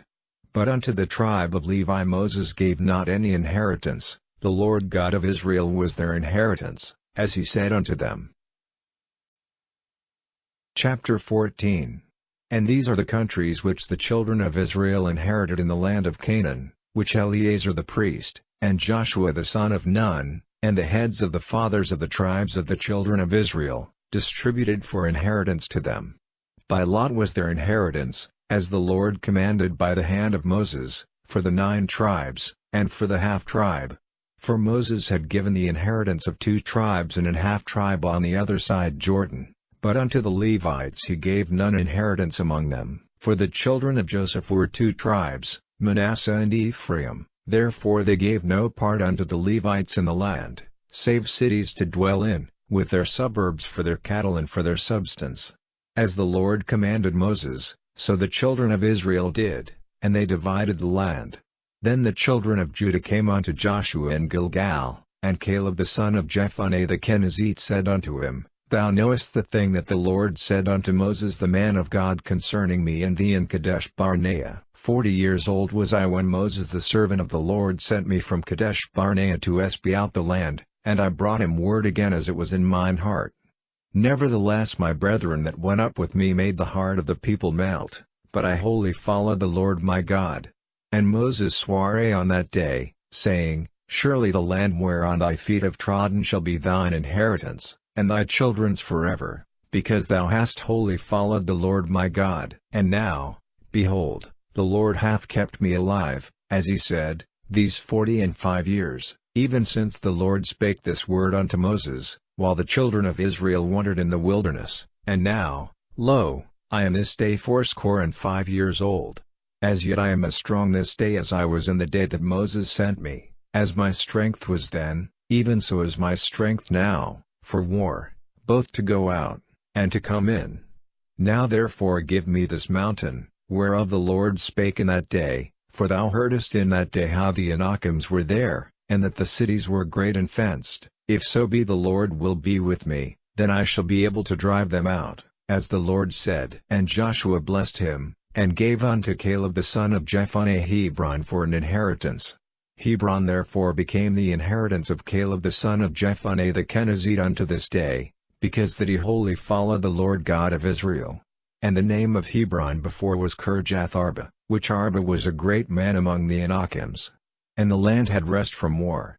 But unto the tribe of Levi Moses gave not any inheritance, the Lord God of Israel was their inheritance, as he said unto them. Chapter 14. And these are the countries which the children of Israel inherited in the land of Canaan, which Eleazar the priest, and Joshua the son of Nun, and the heads of the fathers of the tribes of the children of Israel, distributed for inheritance to them. By lot was their inheritance, as the Lord commanded by the hand of Moses, for the 9 tribes, and for the half-tribe. For Moses had given the inheritance of 2 tribes and an half-tribe on the other side Jordan. But unto the Levites he gave none inheritance among them, for the children of Joseph were 2 tribes, Manasseh and Ephraim, therefore they gave no part unto the Levites in the land, save cities to dwell in, with their suburbs for their cattle and for their substance. As the Lord commanded Moses, so the children of Israel did, and they divided the land. Then the children of Judah came unto Joshua in Gilgal, and Caleb the son of Jephunneh the Kenizzite said unto him, Thou knowest the thing that the Lord said unto Moses the man of God concerning me and thee in Kadesh Barnea. 40 years old was I when Moses the servant of the Lord sent me from Kadesh Barnea to espy out the land, and I brought him word again as it was in mine heart. Nevertheless my brethren that went up with me made the heart of the people melt, but I wholly followed the Lord my God. And Moses sware on that day, saying, Surely the land whereon thy feet have trodden shall be thine inheritance, and thy children's forever, because thou hast wholly followed the Lord my God. And now, behold, the Lord hath kept me alive, as he said, these 45 years, even since the Lord spake this word unto Moses, while the children of Israel wandered in the wilderness. And now, lo, I am this day 85 years old. As yet I am as strong this day as I was in the day that Moses sent me, as my strength was then, even so is my strength now, for war, both to go out, and to come in. Now therefore give me this mountain, whereof the Lord spake in that day, for thou heardest in that day how the Anakims were there, and that the cities were great and fenced. If so be the Lord will be with me, then I shall be able to drive them out, as the Lord said. And Joshua blessed him, and gave unto Caleb the son of Jephunneh Hebron for an inheritance. Hebron therefore became the inheritance of Caleb the son of Jephunneh the Kenizzite unto this day, because that he wholly followed the Lord God of Israel. And the name of Hebron before was Kirjath Arba, which Arba was a great man among the Anakims. And the land had rest from war.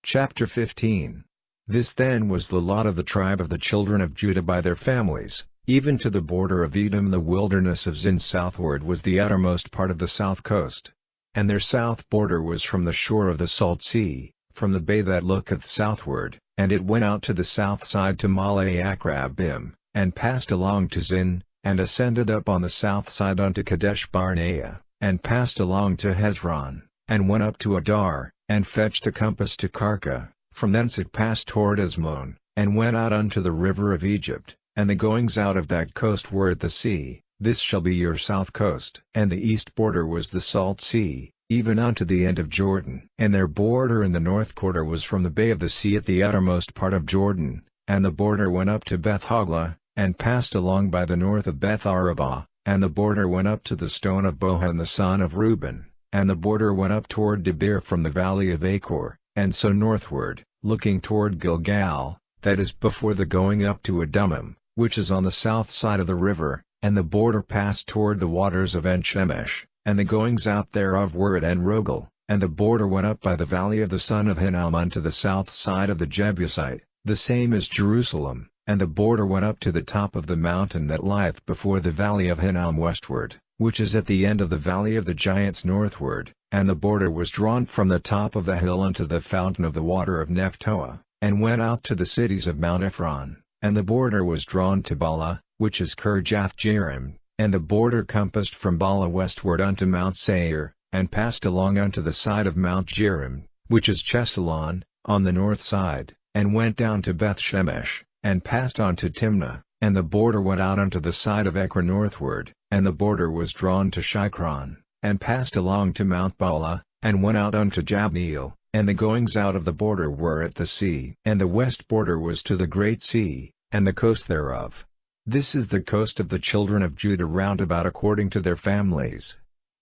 Chapter 15. This then was the lot of the tribe of the children of Judah by their families, even to the border of Edom. The wilderness of Zin southward was the uttermost part of the south coast. And their south border was from the shore of the salt sea, from the bay that looketh southward, and it went out to the south side to Malay Akrabim, and passed along to Zin, and ascended up on the south side unto Kadesh Barnea, and passed along to Hezron, and went up to Adar, and fetched a compass to Karka. From thence it passed toward Asmon, and went out unto the river of Egypt, and the goings out of that coast were at the sea. This shall be your south coast. And the east border was the salt sea, even unto the end of Jordan. And their border in the north quarter was from the bay of the sea at the uttermost part of Jordan, and the border went up to Beth Hoglah, and passed along by the north of Beth Arabah, and the border went up to the stone of Bohan the son of Reuben, and the border went up toward Debir from the valley of Achor, and so northward, looking toward Gilgal, that is before the going up to Adumim, which is on the south side of the river, and the border passed toward the waters of En-Shemesh, and the goings out thereof were at En-Rogel, and the border went up by the valley of the son of Hinnom unto the south side of the Jebusite, the same as Jerusalem, and the border went up to the top of the mountain that lieth before the valley of Hinnom westward, which is at the end of the valley of the giants northward, and the border was drawn from the top of the hill unto the fountain of the water of Nephtoah, and went out to the cities of Mount Ephron, and the border was drawn to Bala, which is Kirjath-jearim, and the border compassed from Bala westward unto Mount Seir, and passed along unto the side of Mount Jearim, which is Chesalon, on the north side, and went down to Beth-Shemesh, and passed on to Timnah, and the border went out unto the side of Ekron northward, and the border was drawn to Shikron, and passed along to Mount Bala, and went out unto Jabneel, and the goings out of the border were at the sea. And the west border was to the great sea, and the coast thereof. This is the coast of the children of Judah round about according to their families.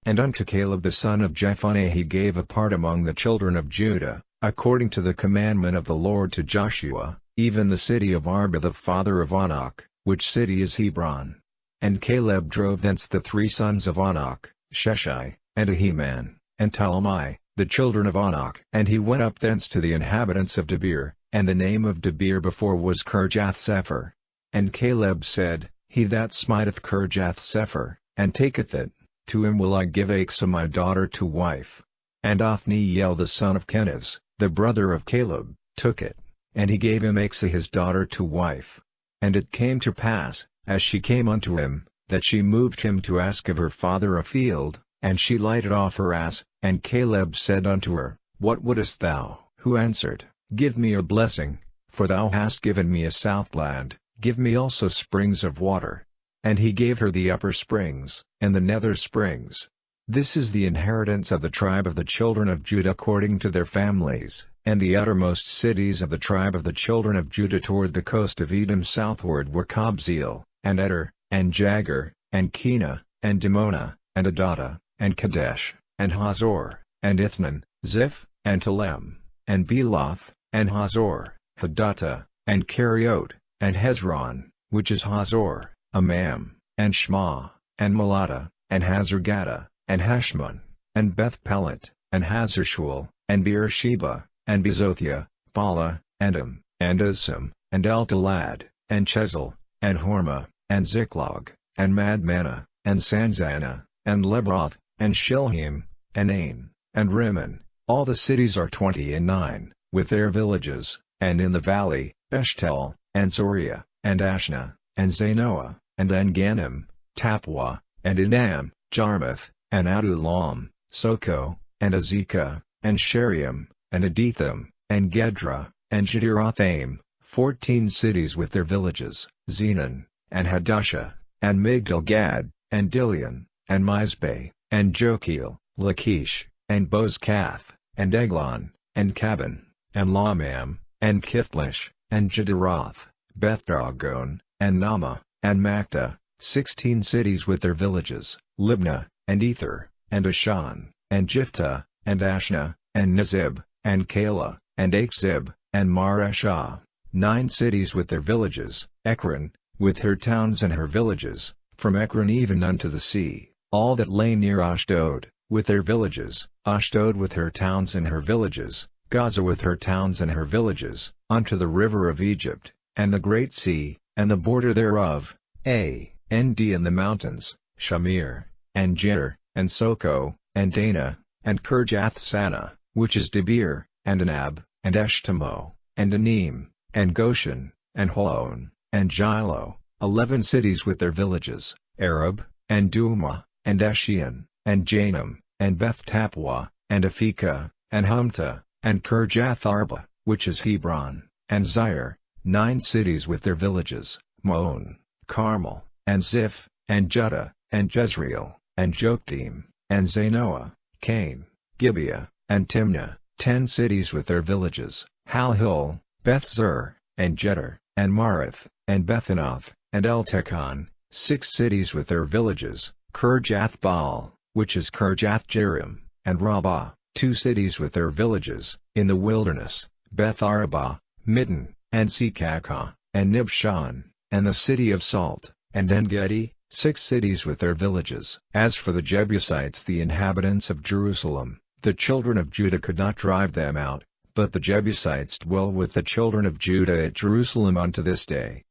And unto Caleb the son of Jephunneh he gave a part among the children of Judah, according to the commandment of the Lord to Joshua, even the city of Arba the father of Anak, which city is Hebron. And Caleb drove thence the 3 sons of Anak, Sheshai, and Ahiman, and Talmai, the children of Anak. And he went up thence to the inhabitants of Debir, and the name of Debir before was Kirjath-Sepher. And Caleb said, He that smiteth Kirjath-Sepher, and taketh it, to him will I give Achsah my daughter to wife. And Othniel the son of Kenaz, the brother of Caleb, took it, and he gave him Achsah his daughter to wife. And it came to pass, as she came unto him, that she moved him to ask of her father a field, and she lighted off her ass, and Caleb said unto her, What wouldest thou? Who answered, Give me a blessing, for thou hast given me a southland, give me also springs of water. And he gave her the upper springs, and the nether springs. This is the inheritance of the tribe of the children of Judah according to their families, and the uttermost cities of the tribe of the children of Judah toward the coast of Edom southward were Kabzeel, and Eder, and Jagur, and Kena, and Dimona, and Adatta, and Kadesh, and Hazor, and Ithnan, Ziph, and Telem, and Beloth, and Hazor, Hadattah, and Keriot, and Hezron, which is Hazor, Amam, and Shema, and Malatta, and Hazargadah, and Heshmon, and Beth-Pelet, and Hazarshul, and Beersheba, and Bezothia, Bala, and Asam, and Eltalad, and Chezel, and Hormah, and Ziklag, and Madmannah, and Sanzanah, and Lebroth, and Shilhim, and Ain, and Rimmon. All the cities are 29, with their villages, and in the valley, Eshtel, and Zoriah, and Ashna, and Zanoah, and En-Ganim, Tapua, and Enam, Jarmuth, and Adullam, Soko, and Azekah, and Sheriam, and Aditham, and Gedra, and Jedurathaim, 14 cities with their villages, Zenon, and Hadashah, and Migdal-Gad, and Dilion, and Mizpeh, and Jokeel, Lachish, and Bozkath, and Eglon, and Cabin, and Lamam, and Kithlish, and Jederoth, Beth-Dagon, and Nama, and Makta, 16 cities with their villages, Libnah, and Ether, and Ashan, and Jiphthah, and Ashna, and Nizib, and Kala, and Achzib, and Mareshah, 9 cities with their villages, Ekron, with her towns and her villages, from Ekron even unto the sea, all that lay near Ashdod, with their villages, Ashdod with her towns and her villages, Gaza with her towns and her villages, unto the river of Egypt, and the great sea, and the border thereof, and the mountains, Shamir, and Jer, and Soko, and Dana, and Kirjath-Sanah, which is Debir, and Anab, and Eshtemo, and Anim, and Goshen, and Holon, and Shiloh, 11 cities with their villages, Arab, and Duma, and Eshion, and Janam, and Beth-Tapua, and Aphekah, and Humta, and Kirjath-Arba, which is Hebron, and Zair, 9 cities with their villages, Maon, Carmel, and Ziph, and Judah, and Jezreel, and Jokdeam, and Zanoah, Cain, Gibeah, and Timnah, 10 cities with their villages, Halhul, Beth-Zur, and Jeter, and Marath, and Bethanath, and Eltekon, 6 cities with their villages, Kirjath-Baal, which is Kirjath-Jearim, and Rabbah, 2 cities with their villages, in the wilderness, Beth-Arabah, Middin, and Sekakah, and Nibshan, and the city of Salt, and En-Gedi, 6 cities with their villages. As for the Jebusites, the inhabitants of Jerusalem, the children of Judah could not drive them out, but the Jebusites dwell with the children of Judah at Jerusalem unto this day.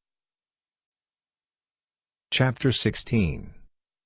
Chapter 16.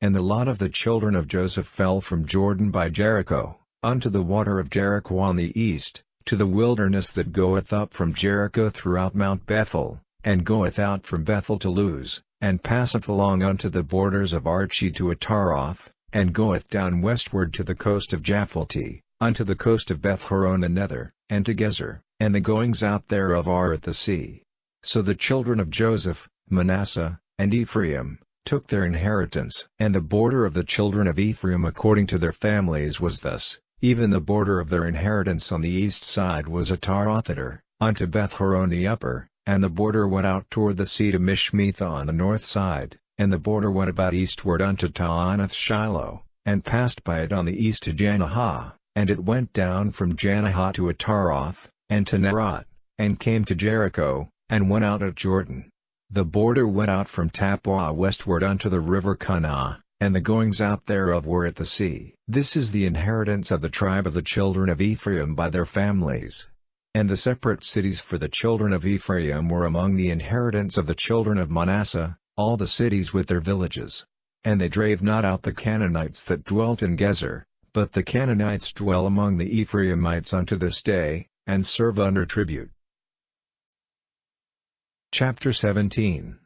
And the lot of the children of Joseph fell from Jordan by Jericho, unto the water of Jericho on the east, to the wilderness that goeth up from Jericho throughout Mount Bethel, and goeth out from Bethel to Luz, and passeth along unto the borders of Archi to Ataroth, and goeth down westward to the coast of Japhleti, unto the coast of Beth-horon the Nether, and to Gezer, and the goings out thereof are at the sea. So the children of Joseph, Manasseh, and Ephraim, took their inheritance. And the border of the children of Ephraim according to their families was thus: even the border of their inheritance on the east side was Ataroth-Addar, unto Beth-horon the Upper, and the border went out toward the sea to Mishmetha on the north side, and the border went about eastward unto Taanath-Shiloh, and passed by it on the east to Janahah, and it went down from Janahah to Ataroth, and to Nerot, and came to Jericho, and went out at Jordan. The border went out from Tappuah westward unto the river Kanah, and the goings out thereof were at the sea. This is the inheritance of the tribe of the children of Ephraim by their families. And the separate cities for the children of Ephraim were among the inheritance of the children of Manasseh, all the cities with their villages. And they drave not out the Canaanites that dwelt in Gezer, but the Canaanites dwell among the Ephraimites unto this day, and serve under tribute. Chapter 17.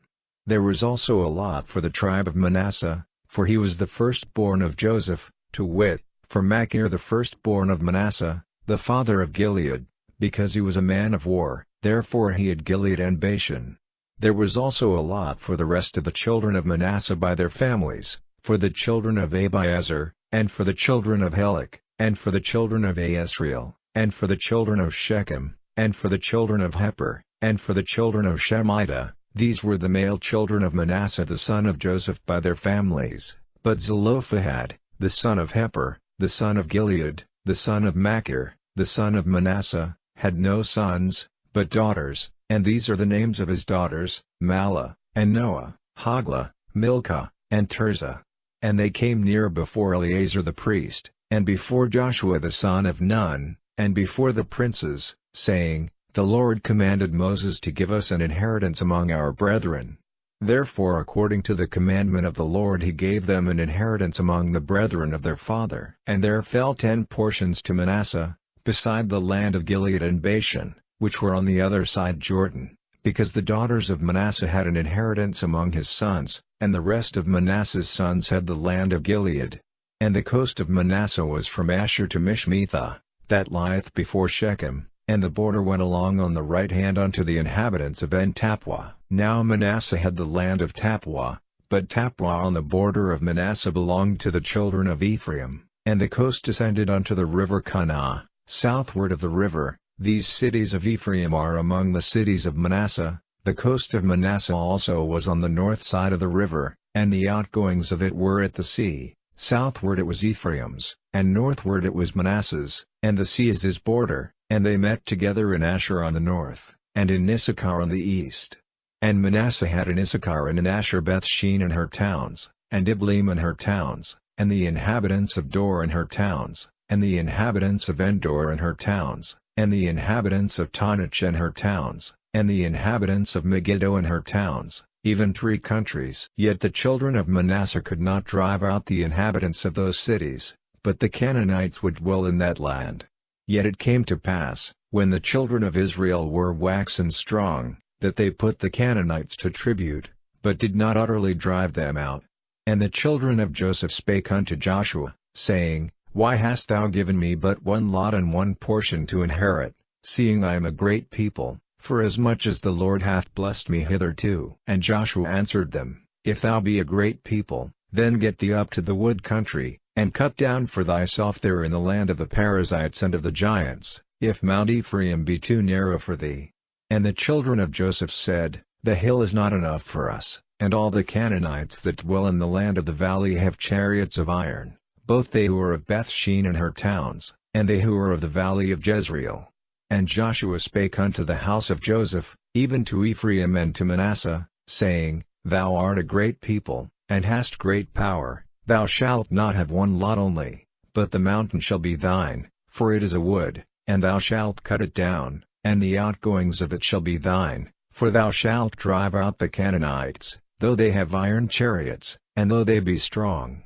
There was also a lot for the tribe of Manasseh, for he was the firstborn of Joseph, to wit, for Machir the firstborn of Manasseh, the father of Gilead, because he was a man of war, therefore he had Gilead and Bashan. There was also a lot for the rest of the children of Manasseh by their families, for the children of Abiezer, and for the children of Helek, and for the children of Asriel, and for the children of Shechem, and for the children of Heper, and for the children of Shemida. These were the male children of Manasseh the son of Joseph by their families. But Zelophehad, the son of Heper, the son of Gilead, the son of Machir, the son of Manasseh, had no sons, but daughters, and these are the names of his daughters, Mahlah, and Noah, Hoglah, Milcah, and Tirzah. And they came near before Eleazar the priest, and before Joshua the son of Nun, and before the princes, saying, The Lord commanded Moses to give us an inheritance among our brethren. Therefore according to the commandment of the Lord he gave them an inheritance among the brethren of their father. And there fell 10 portions to Manasseh, beside the land of Gilead and Bashan, which were on the other side Jordan, because the daughters of Manasseh had an inheritance among his sons, and the rest of Manasseh's sons had the land of Gilead. And the coast of Manasseh was from Asher to Mishmetha, that lieth before Shechem, and the border went along on the right hand unto the inhabitants of En-Tappuah. Now Manasseh had the land of Tappuah, but Tappuah on the border of Manasseh belonged to the children of Ephraim, and the coast descended unto the river Kanah, southward of the river. These cities of Ephraim are among the cities of Manasseh. The coast of Manasseh also was on the north side of the river, and the outgoings of it were at the sea. Southward it was Ephraim's, and northward it was Manasseh's, and the sea is his border, and they met together in Asher on the north, and in Issachar on the east. And Manasseh had in Issachar and in Asher Bethshean and her towns, and Ibleam and her towns, and the inhabitants of Dor and her towns, and the inhabitants of Endor and her towns, and the inhabitants of Taanach and her towns, and the inhabitants of Megiddo and her towns, even 3 countries. Yet the children of Manasseh could not drive out the inhabitants of those cities, but the Canaanites would dwell in that land. Yet it came to pass, when the children of Israel were waxen strong, that they put the Canaanites to tribute, but did not utterly drive them out. And the children of Joseph spake unto Joshua, saying, Why hast thou given me but 1 lot and 1 portion to inherit, seeing I am a great people, forasmuch as the Lord hath blessed me hitherto? And Joshua answered them, If thou be a great people, then get thee up to the wood country, and cut down for thyself there in the land of the Perizzites and of the giants, if Mount Ephraim be too narrow for thee. And the children of Joseph said, The hill is not enough for us, and all the Canaanites that dwell in the land of the valley have chariots of iron, both they who are of Beth-shean and her towns, and they who are of the valley of Jezreel. And Joshua spake unto the house of Joseph, even to Ephraim and to Manasseh, saying, Thou art a great people, and hast great power, thou shalt not have one lot only, but the mountain shall be thine, for it is a wood, and thou shalt cut it down, and the outgoings of it shall be thine, for thou shalt drive out the Canaanites, though they have iron chariots, and though they be strong.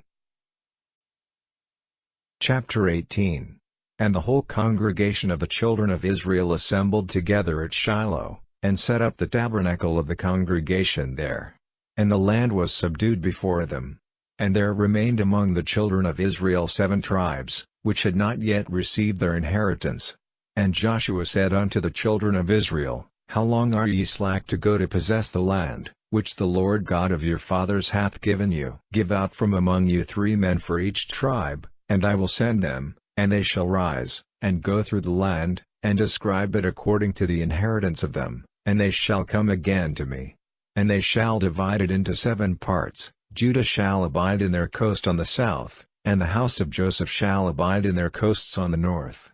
Chapter 18. And the whole congregation of the children of Israel assembled together at Shiloh, and set up the tabernacle of the congregation there. And the land was subdued before them. And there remained among the children of Israel 7 tribes, which had not yet received their inheritance. And Joshua said unto the children of Israel, How long are ye slack to go to possess the land, which the Lord God of your fathers hath given you? Give out from among you 3 men for each tribe, and I will send them, and they shall rise, and go through the land, and describe it according to the inheritance of them, and they shall come again to me. And they shall divide it into 7 parts, Judah shall abide in their coast on the south, and the house of Joseph shall abide in their coasts on the north.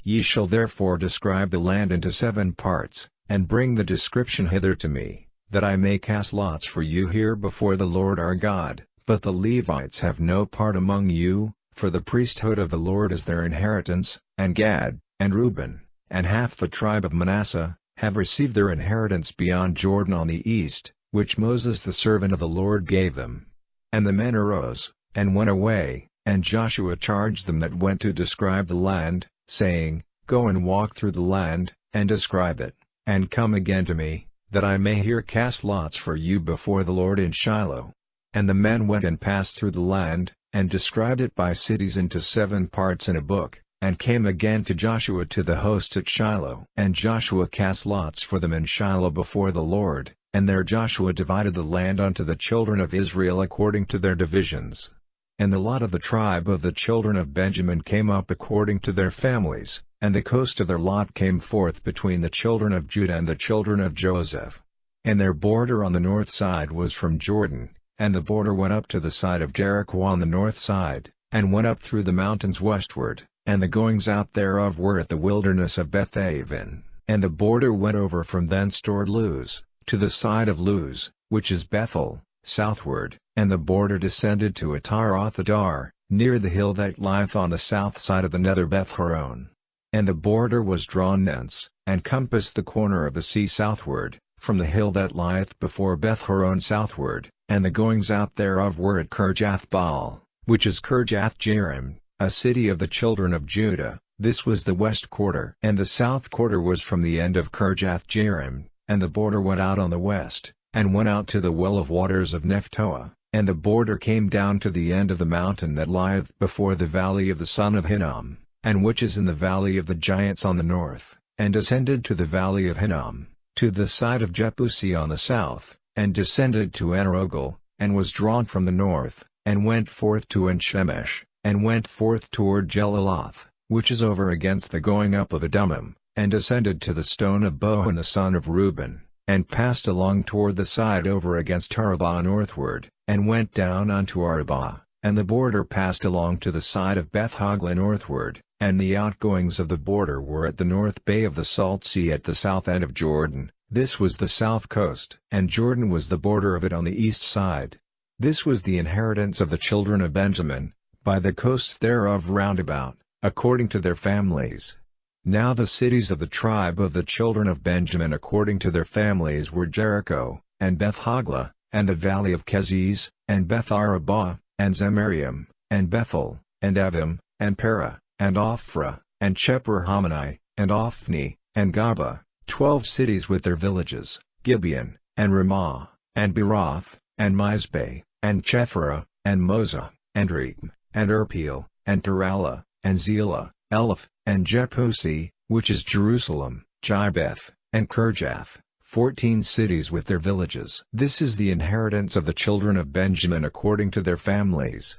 Ye shall therefore describe the land into 7 parts, and bring the description hither to me, that I may cast lots for you here before the Lord our God. But the Levites have no part among you, for the priesthood of the Lord is their inheritance, and Gad, and Reuben, and half the tribe of Manasseh, have received their inheritance beyond Jordan on the east, which Moses the servant of the Lord gave them. And the men arose, and went away, and Joshua charged them that went to describe the land, saying, Go and walk through the land, and describe it, and come again to me, that I may here cast lots for you before the Lord in Shiloh. And the men went and passed through the land, and described it by cities into 7 parts in a book, and came again to Joshua to the host at Shiloh. And Joshua cast lots for them in Shiloh before the Lord, and there Joshua divided the land unto the children of Israel according to their divisions. And the lot of the tribe of the children of Benjamin came up according to their families, and the coast of their lot came forth between the children of Judah and the children of Joseph. And their border on the north side was from Jordan, and the border went up to the side of Jericho on the north side, and went up through the mountains westward, and the goings out thereof were at the wilderness of Bethaven. And the border went over from thence toward Luz, to the side of Luz, which is Bethel, southward, and the border descended to Ataroth-adar, near the hill that lieth on the south side of the nether Beth-horon. And the border was drawn thence, and compassed the corner of the sea southward, from the hill that lieth before Beth-horon southward, and the goings out thereof were at Kirjath-baal, which is Kirjath-jearim, a city of the children of Judah. This was the west quarter. And the south quarter was from the end of Kirjath-jearim, and the border went out on the west, and went out to the well of waters of Nephtoah, and the border came down to the end of the mountain that lieth before the valley of the son of Hinnom, and which is in the valley of the giants on the north, and descended to the valley of Hinnom, to the side of Jebusi on the south, and descended to Enrogel, and was drawn from the north, and went forth to En-shemesh, and went forth toward Jeliloth, which is over against the going up of Adummim, and descended to the stone of Bohan the son of Reuben, and passed along toward the side over against Arabah northward, and went down unto Arabah, and the border passed along to the side of Beth-hogla northward, and the outgoings of the border were at the north bay of the Salt Sea at the south end of Jordan. This was the south coast, and Jordan was the border of it on the east side. This was the inheritance of the children of Benjamin, by the coasts thereof round about, according to their families. Now the cities of the tribe of the children of Benjamin according to their families were Jericho, and Beth-hogla, and the valley of Keziz, and Beth-arabah, and Zemarium, and Bethel, and Avim, and Perah, and Ophrah, and Chephar-hammoni, and Ophni, and Gaba, 12 cities with their villages, Gibeon, and Ramah, and Beroth, and Mizpeh, and Chephirah, and Moza, and Reem, and Irpeel, and Terala, and Zelah, Eleph, and Jepusi, which is Jerusalem, Jibeth, and Kirjath, 14 cities with their villages. This is the inheritance of the children of Benjamin according to their families.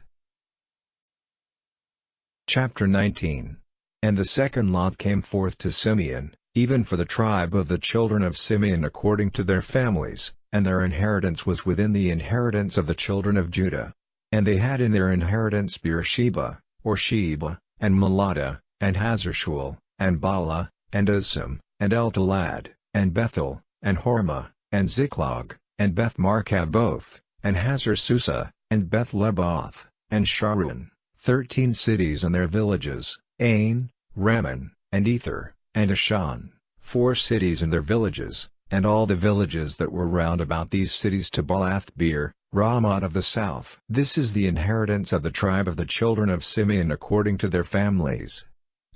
Chapter 19. And the second lot came forth to Simeon, even for the tribe of the children of Simeon according to their families, and their inheritance was within the inheritance of the children of Judah. And they had in their inheritance Beersheba, or Sheba, and Melada, and Hazarshul, and Bala, and Uzim, and Eltalad, and Bethel, and Hormah, and Ziklag, and Beth Marcaboth, and Hazar Susa, and Beth Leboth, and Sharon, 13 cities and their villages, Ain, Raman, and Ether, and Ashan, 4 cities and their villages, and all the villages that were round about these cities to Baalath-beer, Ramat of the south. This is the inheritance of the tribe of the children of Simeon according to their families.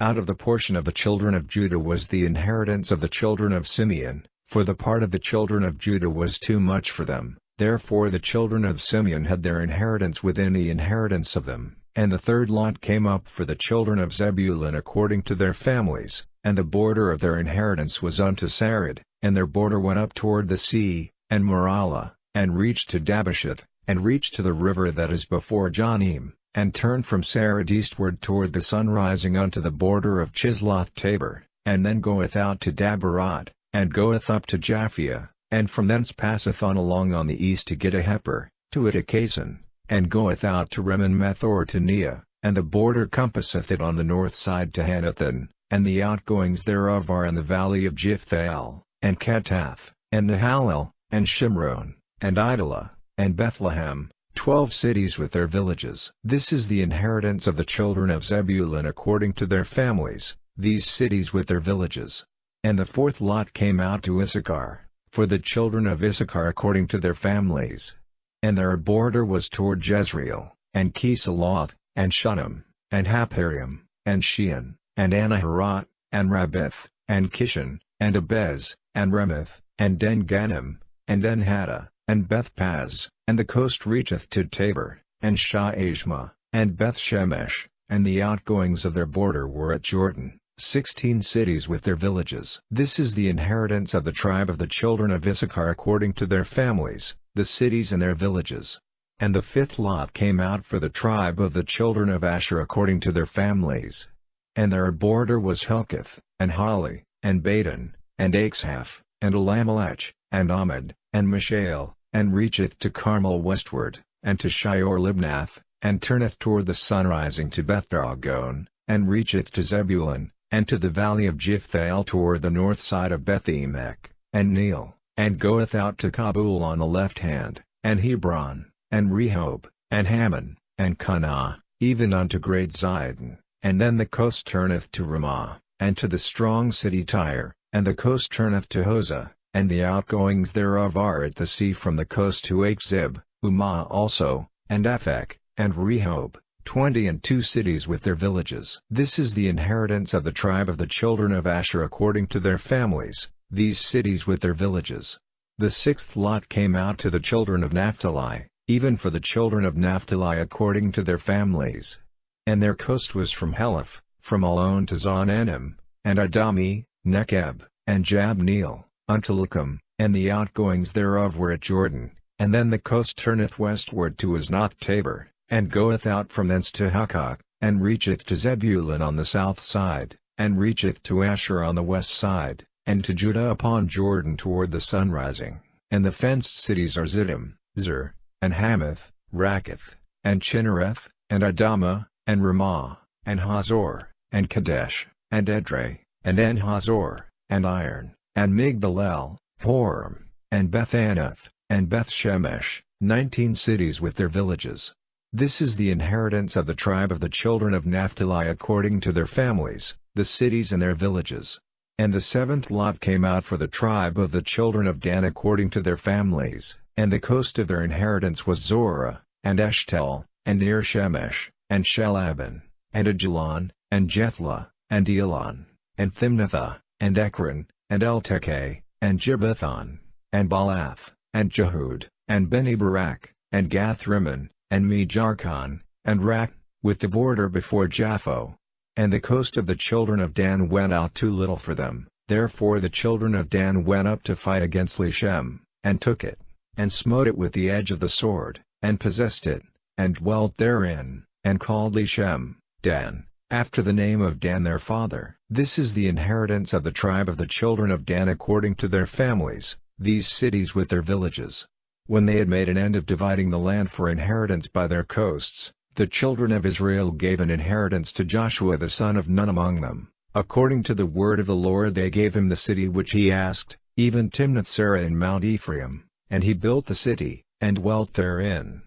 Out of the portion of the children of Judah was the inheritance of the children of Simeon, for the part of the children of Judah was too much for them, therefore the children of Simeon had their inheritance within the inheritance of them. And the third lot came up for the children of Zebulun according to their families, and the border of their inheritance was unto Sarid, and their border went up toward the sea, and Maralah, and reached to Dabasheth, and reached to the river that is before Jonim, and turned from Sarid eastward toward the sun rising unto the border of Chisloth-Tabor, and then goeth out to Dabarat, and goeth up to Japhia, and from thence passeth on along on the east to Gittaheper, to Ittakason, and goeth out to Remon-meth or to Nea, and the border compasseth it on the north side to Hanathan, and the outgoings thereof are in the valley of Jiphthahel, and Katath, and Nahalel, and Shimron, and Idalah, and Bethlehem, 12 cities with their villages. This is the inheritance of the children of Zebulun according to their families, these cities with their villages. And the fourth lot came out to Issachar, for the children of Issachar according to their families. And their border was toward Jezreel, and Kisaloth, and Shunem, and Hapharaim, and Shean, and Anaharat, and Rabbith, and Kishan, and Abez, and Remeth, and Den-Ganim, and Enhada, and Beth-Paz, and the coast reacheth to Tabor, and Shahashma, and Beth-Shemesh, and the outgoings of their border were at Jordan, 16 cities with their villages. This is the inheritance of the tribe of the children of Issachar according to their families, the cities and their villages. And the fifth lot came out for the tribe of the children of Asher according to their families. And their border was Helkath, and Hali, and Badon, and Achshaph, and Elamelech, and Ahmad, and Mishael, and reacheth to Carmel westward, and to Shior-Libnath, and turneth toward the sun rising to Beth-Dagon, and reacheth to Zebulun, and to the valley of Jiphthahel toward the north side of Beth-Emek, and Neel, and goeth out to Kabul on the left hand, and Hebron, and Rehob, and Hammon, and Kanah, even unto great Zidon, and then the coast turneth to Ramah, and to the strong city Tyre, and the coast turneth to Hosah, and the outgoings thereof are at the sea from the coast to Achzib, Umah also, and Aphek, and Rehob, 22 cities with their villages. This is the inheritance of the tribe of the children of Asher according to their families, these cities with their villages. The sixth lot came out to the children of Naphtali, even for the children of Naphtali according to their families. And their coast was from Heleph, from Alon to Zonanim, and Adami, Nekeb, and Jabneel, unto Lucum, and the outgoings thereof were at Jordan, and then the coast turneth westward to Aznoth-Tabor, and goeth out from thence to Hukkok, and reacheth to Zebulun on the south side, and reacheth to Asher on the west side, and to Judah upon Jordan toward the sun rising. And the fenced cities are Ziddim, Zer, and Hamath, Rakkath, and Chinnereth, and Adamah, and Ramah, and Hazor, and Kadesh, and Edrei, and En-Hazor, and Iron, and Migdalel, Horem, and Beth-Anath, and Beth-Shemesh, 19 cities with their villages. This is the inheritance of the tribe of the children of Naphtali according to their families, the cities and their villages. And the seventh lot came out for the tribe of the children of Dan according to their families, and the coast of their inheritance was Zorah, and Eshtel, and Ir-Shemesh, and Shelaban, and Ajalon, and Jethlah, and Elon, and Thimnathah, and Ekron, and Eltekeh, and Gibbethon, and Baalath, and Jehud, and Beni-Barak, and Gath-Rimmon, and Me-Jarkon, and Rak, with the border before Japho. And the coast of the children of Dan went out too little for them, therefore the children of Dan went up to fight against Leshem, and took it, and smote it with the edge of the sword, and possessed it, and dwelt therein, and called Leshem, Dan, after the name of Dan their father. This is the inheritance of the tribe of the children of Dan according to their families, these cities with their villages. When they had made an end of dividing the land for inheritance by their coasts, the children of Israel gave an inheritance to Joshua the son of Nun among them. According to the word of the Lord they gave him the city which he asked, even Timnath-Serah in Mount Ephraim, and he built the city, and dwelt therein.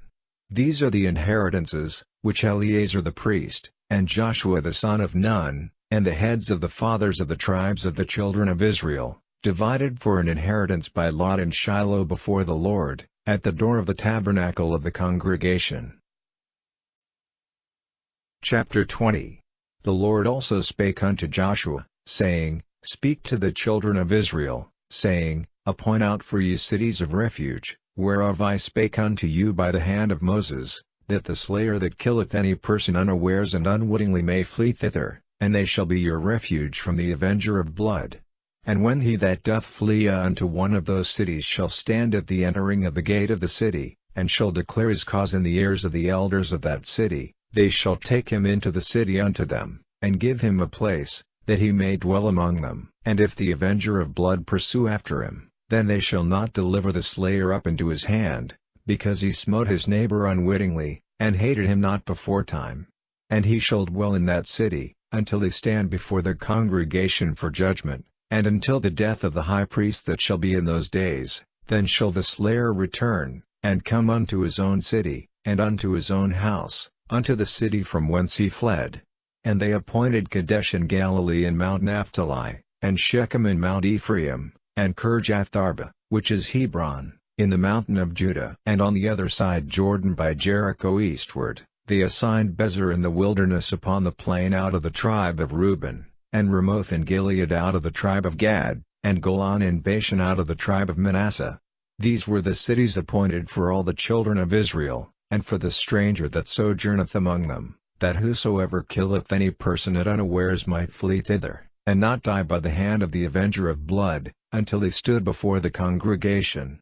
These are the inheritances, which Eleazar the priest, and Joshua the son of Nun, and the heads of the fathers of the tribes of the children of Israel, divided for an inheritance by lot in Shiloh before the Lord, at the door of the tabernacle of the congregation. Chapter 20. The Lord also spake unto Joshua, saying, Speak to the children of Israel, saying, Appoint out for you cities of refuge, whereof I spake unto you by the hand of Moses, that the slayer that killeth any person unawares and unwittingly may flee thither, and they shall be your refuge from the avenger of blood. And when he that doth flee unto one of those cities shall stand at the entering of the gate of the city, and shall declare his cause in the ears of the elders of that city, they shall take him into the city unto them, and give him a place, that he may dwell among them. And if the avenger of blood pursue after him, then they shall not deliver the slayer up into his hand, because he smote his neighbor unwittingly, and hated him not beforetime. And he shall dwell in that city, until he stand before the congregation for judgment, and until the death of the high priest that shall be in those days. Then shall the slayer return, and come unto his own city, and unto his own house, unto the city from whence he fled. And they appointed Kadesh in Galilee and Mount Naphtali, and Shechem in Mount Ephraim, and Kirjath-arba, which is Hebron, in the mountain of Judah. And on the other side Jordan by Jericho eastward, they assigned Bezer in the wilderness upon the plain out of the tribe of Reuben, and Ramoth in Gilead out of the tribe of Gad, and Golan in Bashan out of the tribe of Manasseh. These were the cities appointed for all the children of Israel, and for the stranger that sojourneth among them, that whosoever killeth any person at unawares might flee thither, and not die by the hand of the avenger of blood, until he stood before the congregation.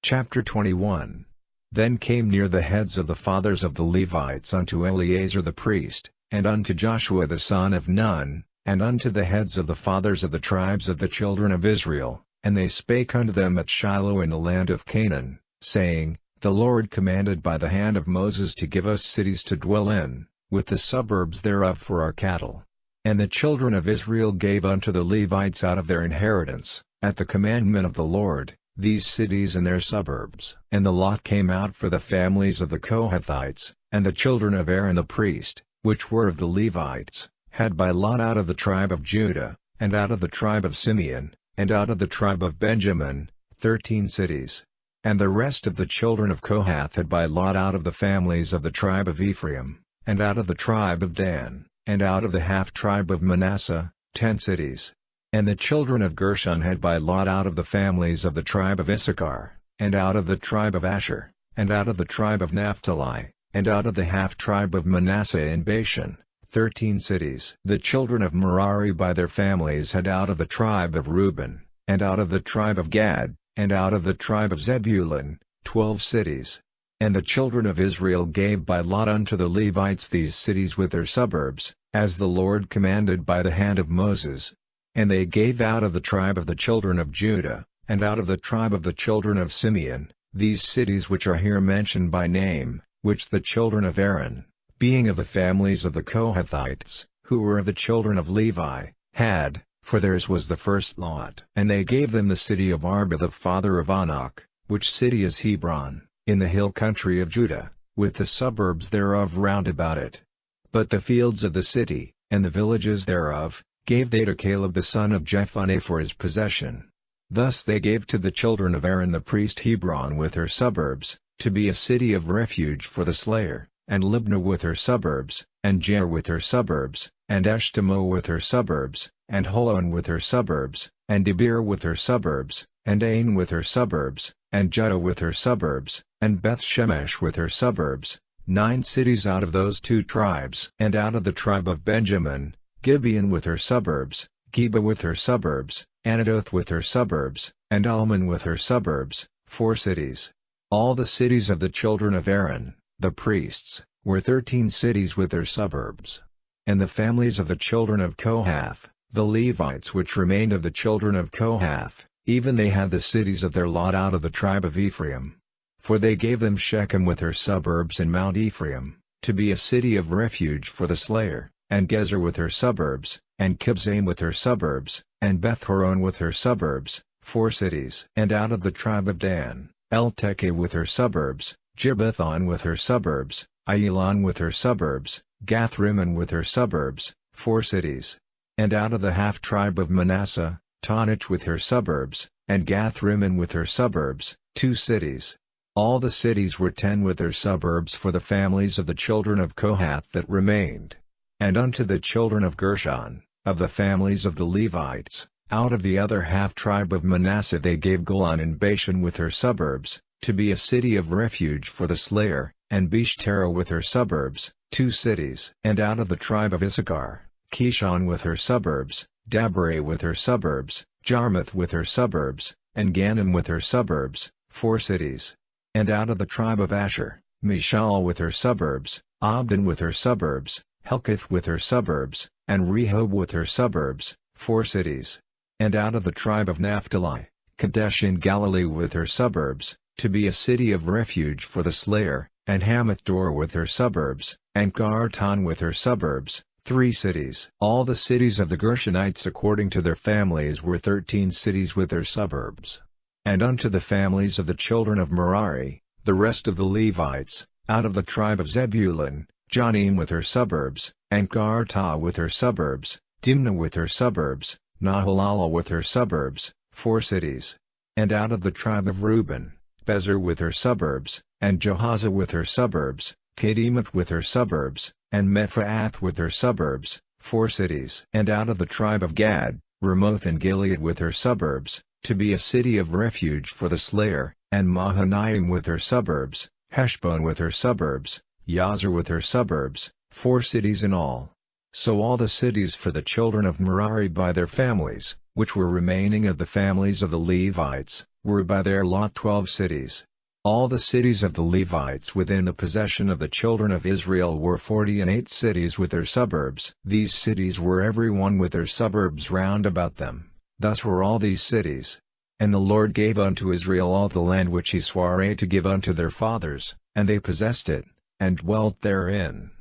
Chapter 21. Then came near the heads of the fathers of the Levites unto Eleazar the priest, and unto Joshua the son of Nun, and unto the heads of the fathers of the tribes of the children of Israel, and they spake unto them at Shiloh in the land of Canaan, saying, The Lord commanded by the hand of Moses to give us cities to dwell in, with the suburbs thereof for our cattle. And the children of Israel gave unto the Levites out of their inheritance, at the commandment of the Lord, these cities and their suburbs. And the lot came out for the families of the Kohathites, and the children of Aaron the priest, which were of the Levites, had by lot out of the tribe of Judah, and out of the tribe of Simeon, and out of the tribe of Benjamin, 13 cities. And the rest of the children of Kohath had by lot out of the families of the tribe of Ephraim, and out of the tribe of Dan, and out of the half-tribe of Manasseh, 10 cities. And the children of Gershon had by lot out of the families of the tribe of Issachar, and out of the tribe of Asher, and out of the tribe of Naphtali, and out of the half-tribe of Manasseh in Bashan, 13 cities. The children of Merari by their families had out of the tribe of Reuben, and out of the tribe of Gad, and out of the tribe of Zebulun, 12 cities. And the children of Israel gave by lot unto the Levites these cities with their suburbs, as the Lord commanded by the hand of Moses. And they gave out of the tribe of the children of Judah, and out of the tribe of the children of Simeon, these cities which are here mentioned by name, which the children of Aaron, being of the families of the Kohathites, who were of the children of Levi, had, for theirs was the first lot. And they gave them the city of Arba the father of Anak, which city is Hebron, in the hill country of Judah, with the suburbs thereof round about it. But the fields of the city, and the villages thereof, gave they to Caleb the son of Jephunneh for his possession. Thus they gave to the children of Aaron the priest Hebron with her suburbs, to be a city of refuge for the slayer, and Libnah with her suburbs, and Jair with her suburbs, and Eshtemoh with her suburbs, and Holon with her suburbs, and Debir with her suburbs, and Ain with her suburbs, and Judah with her suburbs, and Beth-Shemesh with her suburbs, 9 cities out of those 2 tribes. And out of the tribe of Benjamin, Gibeon with her suburbs, Geba with her suburbs, Anadoth with her suburbs, and Almon with her suburbs, 4 cities. All the cities of the children of Aaron, the priests, were 13 cities with their suburbs. And the families of the children of Kohath, the Levites which remained of the children of Kohath, even they had the cities of their lot out of the tribe of Ephraim. For they gave them Shechem with her suburbs and Mount Ephraim, to be a city of refuge for the slayer, and Gezer with her suburbs, and Kibzaim with her suburbs, and Beth-horon with her suburbs, 4 cities. And out of the tribe of Dan, El-Tekeh with her suburbs, Gibbethon with her suburbs, Ailon with her suburbs, Gath-Rimmon with her suburbs, 4 cities. And out of the half-tribe of Manasseh, Taanach with her suburbs, and Gath-Rimmon with her suburbs, 2 cities. All the cities were 10 with their suburbs for the families of the children of Kohath that remained. And unto the children of Gershon, of the families of the Levites, out of the other half-tribe of Manasseh they gave Golan and Bashan with her suburbs, to be a city of refuge for the slayer, and Beshtera with her suburbs, 2 cities. And out of the tribe of Issachar, Kishon with her suburbs, Dabreh with her suburbs, Jarmuth with her suburbs, and Ganim with her suburbs, 4 cities. And out of the tribe of Asher, Mishal with her suburbs, Abdon with her suburbs, Helkath with her suburbs, and Rehob with her suburbs, 4 cities. And out of the tribe of Naphtali, Kadesh in Galilee with her suburbs, to be a city of refuge for the slayer, and Hamath-dor with her suburbs, and Gartan with her suburbs, 3 cities. All the cities of the Gershonites according to their families were 13 cities with their suburbs. And unto the families of the children of Merari, the rest of the Levites, out of the tribe of Zebulun, Jonim with her suburbs, and Gartah with her suburbs, Dimnah with her suburbs, Nahalal with her suburbs, 4 cities. And out of the tribe of Reuben, Bezer with her suburbs, and Jehazzah with her suburbs, Kedemoth with her suburbs, and Mephaath with her suburbs, 4 cities. And out of the tribe of Gad, Ramoth and Gilead with her suburbs, to be a city of refuge for the slayer, and Mahanaim with her suburbs, Heshbon with her suburbs, Yazer with her suburbs, 4 cities in all. So all the cities for the children of Merari by their families, which were remaining of the families of the Levites, were by their lot 12 cities. All the cities of the Levites within the possession of the children of Israel were 48 cities with their suburbs. These cities were every one with their suburbs round about them. Thus were all these cities. And the Lord gave unto Israel all the land which he sware to give unto their fathers, and they possessed it, and dwelt therein.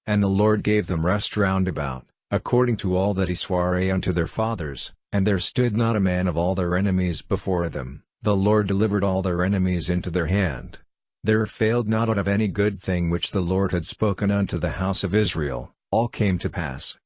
And the Lord gave them rest round about, according to all that he sware unto their fathers, and there stood not a man of all their enemies before them. The Lord delivered all their enemies into their hand. There failed not out of any good thing which the Lord had spoken unto the house of Israel, all came to pass.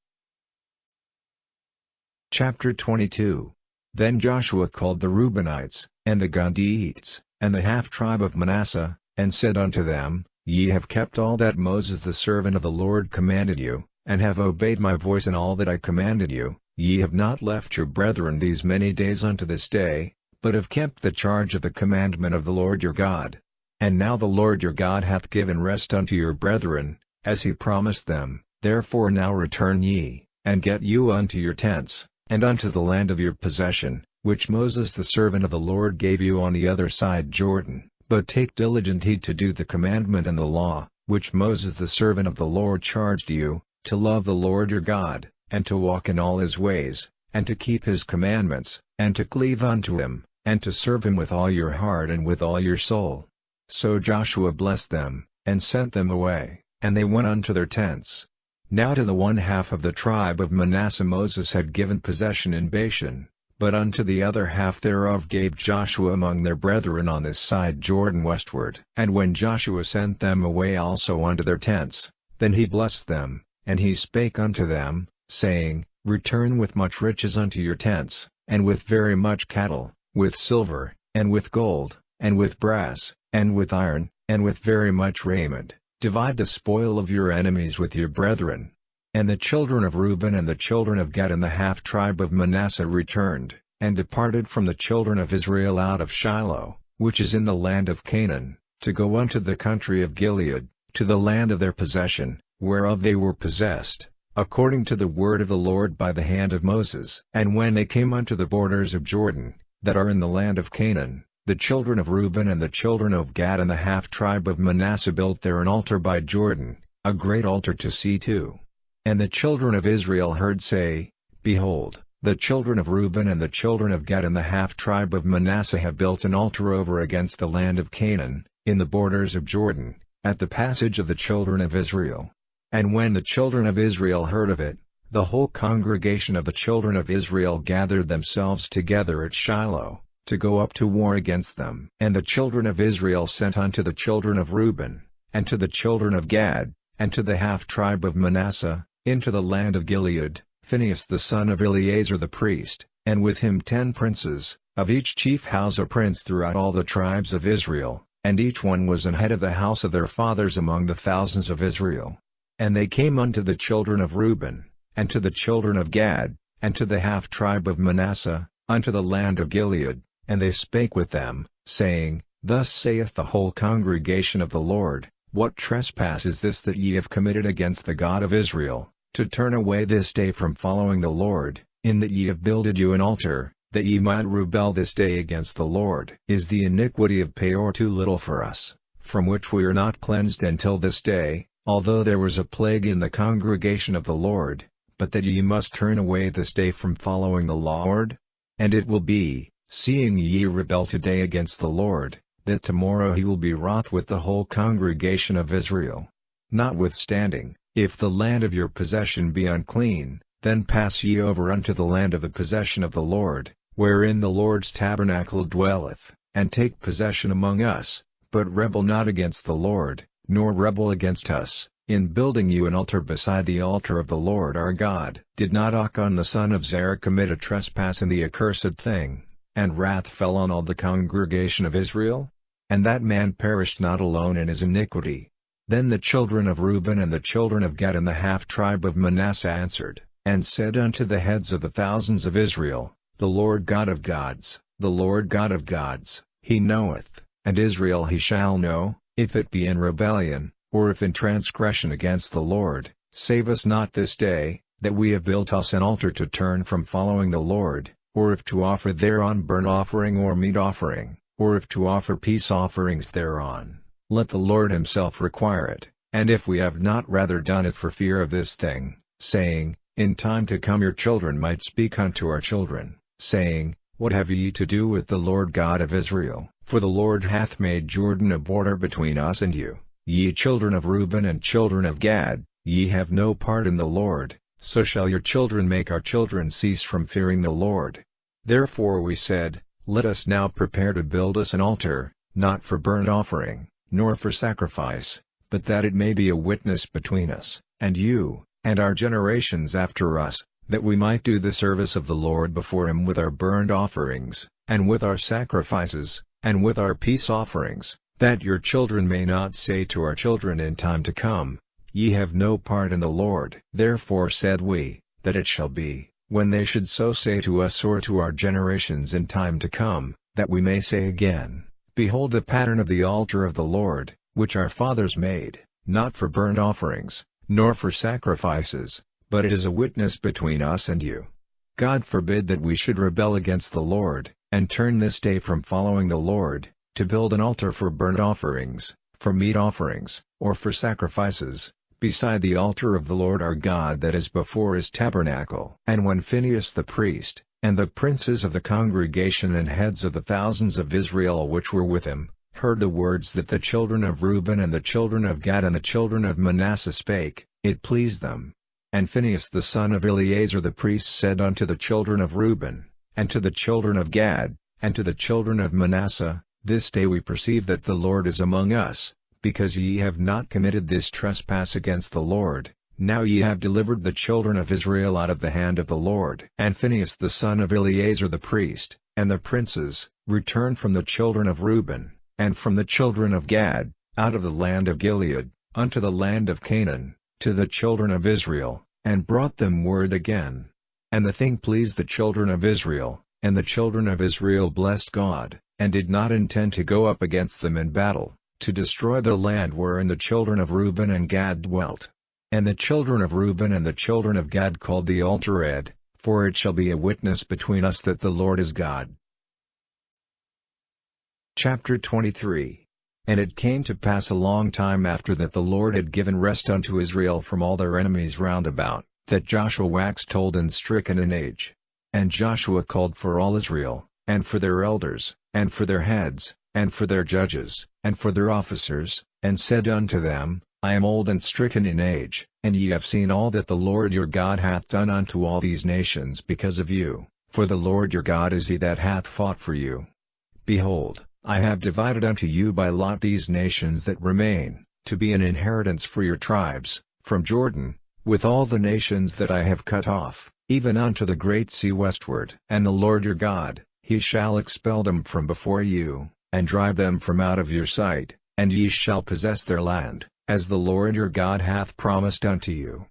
Chapter 22. Then Joshua called the Reubenites, and the Gadiites, and the half-tribe of Manasseh, and said unto them, Ye have kept all that Moses the servant of the Lord commanded you, and have obeyed my voice in all that I commanded you. Ye have not left your brethren these many days unto this day, but have kept the charge of the commandment of the Lord your God. And now the Lord your God hath given rest unto your brethren, as he promised them. Therefore now return ye, and get you unto your tents, and unto the land of your possession, which Moses the servant of the Lord gave you on the other side Jordan. But take diligent heed to do the commandment and the law, which Moses the servant of the Lord charged you, to love the Lord your God, and to walk in all his ways, and to keep his commandments, and to cleave unto him, and to serve him with all your heart and with all your soul. So Joshua blessed them, and sent them away, and they went unto their tents. Now to the one half of the tribe of Manasseh Moses had given possession in Bashan, but unto the other half thereof gave Joshua among their brethren on this side Jordan westward. And when Joshua sent them away also unto their tents, then he blessed them, and he spake unto them, saying, Return with much riches unto your tents, and with very much cattle, with silver, and with gold, and with brass, and with iron, and with very much raiment. Divide the spoil of your enemies with your brethren. And the children of Reuben and the children of Gad and the half-tribe of Manasseh returned, and departed from the children of Israel out of Shiloh, which is in the land of Canaan, to go unto the country of Gilead, to the land of their possession, whereof they were possessed, according to the word of the Lord by the hand of Moses. And when they came unto the borders of Jordan, that are in the land of Canaan, the children of Reuben and the children of Gad and the half-tribe of Manasseh built there an altar by Jordan, a great altar to see to. And the children of Israel heard say, Behold, the children of Reuben and the children of Gad and the half-tribe of Manasseh have built an altar over against the land of Canaan, in the borders of Jordan, at the passage of the children of Israel. And when the children of Israel heard of it, the whole congregation of the children of Israel gathered themselves together at Shiloh, to go up to war against them. And the children of Israel sent unto the children of Reuben, and to the children of Gad, and to the half-tribe of Manasseh, into the land of Gilead, Phinehas the son of Eleazar the priest, and with him 10 princes, of each chief house a prince throughout all the tribes of Israel, and each one was an head of the house of their fathers among the thousands of Israel. And they came unto the children of Reuben, and to the children of Gad, and to the half-tribe of Manasseh, unto the land of Gilead, and they spake with them, saying, Thus saith the whole congregation of the Lord, What trespass is this that ye have committed against the God of Israel, to turn away this day from following the Lord, in that ye have builded you an altar, that ye might rebel this day against the Lord? Is the iniquity of Peor too little for us, from which we are not cleansed until this day, although there was a plague in the congregation of the Lord, but that ye must turn away this day from following the Lord? And it will be, seeing ye rebel today against the Lord, that tomorrow he will be wroth with the whole congregation of Israel. Notwithstanding, if the land of your possession be unclean, then pass ye over unto the land of the possession of the Lord, wherein the Lord's tabernacle dwelleth, and take possession among us, but rebel not against the Lord, nor rebel against us, in building you an altar beside the altar of the Lord our God. Did not Achan the son of Zerah commit a trespass in the accursed thing, and wrath fell on all the congregation of Israel? And that man perished not alone in his iniquity. Then the children of Reuben and the children of Gad and the half-tribe of Manasseh answered, and said unto the heads of the thousands of Israel, The Lord God of gods, the Lord God of gods, he knoweth, and Israel he shall know, if it be in rebellion, or if in transgression against the Lord. Save us not this day, that we have built us an altar to turn from following the Lord, or if to offer thereon burnt offering or meat offering, or if to offer peace offerings thereon. Let the Lord himself require it, and if we have not rather done it for fear of this thing, saying, In time to come your children might speak unto our children, saying, What have ye to do with the Lord God of Israel? For the Lord hath made Jordan a border between us and you. Ye children of Reuben and children of Gad, ye have no part in the Lord, so shall your children make our children cease from fearing the Lord. Therefore we said, Let us now prepare to build us an altar, not for burnt offering, nor for sacrifice, but that it may be a witness between us, and you, and our generations after us, that we might do the service of the Lord before him with our burnt offerings, and with our sacrifices, and with our peace offerings, that your children may not say to our children in time to come, Ye have no part in the Lord. Therefore said we, that it shall be, when they should so say to us or to our generations in time to come, that we may say again, Behold the pattern of the altar of the Lord, which our fathers made, not for burnt offerings, nor for sacrifices, but it is a witness between us and you. God forbid that we should rebel against the Lord, and turn this day from following the Lord, to build an altar for burnt offerings, for meat offerings, or for sacrifices, beside the altar of the Lord our God that is before his tabernacle. And when Phinehas the priest, and the princes of the congregation and heads of the thousands of Israel which were with him, heard the words that the children of Reuben and the children of Gad and the children of Manasseh spake, it pleased them. And Phinehas the son of Eleazar the priest said unto the children of Reuben, and to the children of Gad, and to the children of Manasseh, This day we perceive that the Lord is among us, because ye have not committed this trespass against the Lord. Now ye have delivered the children of Israel out of the hand of the Lord. And Phinehas the son of Eleazar the priest, and the princes, returned from the children of Reuben, and from the children of Gad, out of the land of Gilead, unto the land of Canaan, to the children of Israel, and brought them word again. And the thing pleased the children of Israel, and the children of Israel blessed God, and did not intend to go up against them in battle, to destroy the land wherein the children of Reuben and Gad dwelt. And the children of Reuben and the children of Gad called the altar Ed, for it shall be a witness between us that the Lord is God. Chapter 23. And it came to pass a long time after that the Lord had given rest unto Israel from all their enemies round about, that Joshua waxed old and stricken in age. And Joshua called for all Israel, and for their elders, and for their heads, and for their judges, and for their officers, and said unto them, I am old and stricken in age, and ye have seen all that the Lord your God hath done unto all these nations because of you, for the Lord your God is he that hath fought for you. Behold, I have divided unto you by lot these nations that remain, to be an inheritance for your tribes, from Jordan, with all the nations that I have cut off, even unto the great sea westward. And the Lord your God, he shall expel them from before you, and drive them from out of your sight, and ye shall possess their land, as the Lord your God hath promised unto you.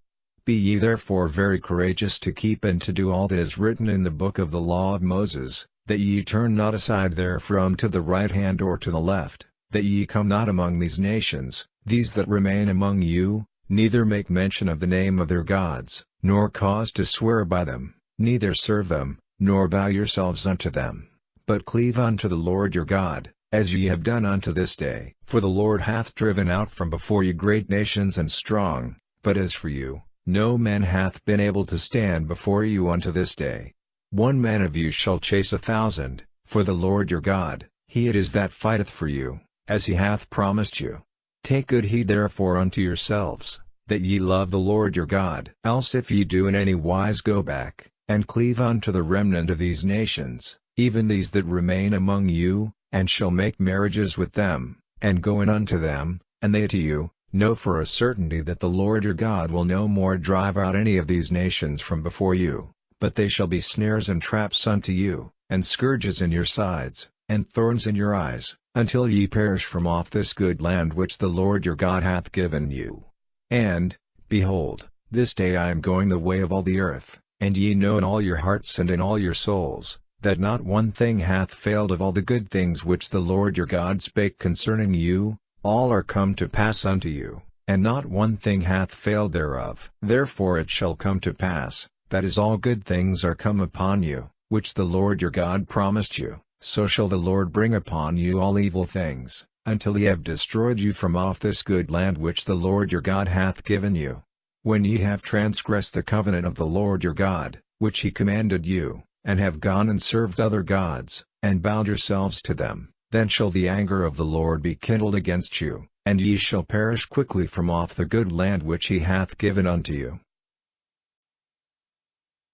Be ye therefore very courageous to keep and to do all that is written in the book of the law of Moses, that ye turn not aside therefrom to the right hand or to the left, that ye come not among these nations, these that remain among you, neither make mention of the name of their gods, nor cause to swear by them, neither serve them, nor bow yourselves unto them, but cleave unto the Lord your God, as ye have done unto this day. For the Lord hath driven out from before you great nations and strong, but as for you, no man hath been able to stand before you unto this day. One man of you shall chase 1,000, for the Lord your God, he it is that fighteth for you, as he hath promised you. Take good heed therefore unto yourselves, that ye love the Lord your God. Else if ye do in any wise go back, and cleave unto the remnant of these nations, even these that remain among you, and shall make marriages with them, and go in unto them, and they to you, know for a certainty that the Lord your God will no more drive out any of these nations from before you, but they shall be snares and traps unto you, and scourges in your sides, and thorns in your eyes, until ye perish from off this good land which the Lord your God hath given you. And, behold, this day I am going the way of all the earth, and ye know in all your hearts and in all your souls, that not one thing hath failed of all the good things which the Lord your God spake concerning you, all are come to pass unto you, and not one thing hath failed thereof. Therefore it shall come to pass, that as all good things are come upon you, which the Lord your God promised you, so shall the Lord bring upon you all evil things, until he have destroyed you from off this good land which the Lord your God hath given you. When ye have transgressed the covenant of the Lord your God, which he commanded you, and have gone and served other gods, and bound yourselves to them, then shall the anger of the Lord be kindled against you, and ye shall perish quickly from off the good land which he hath given unto you.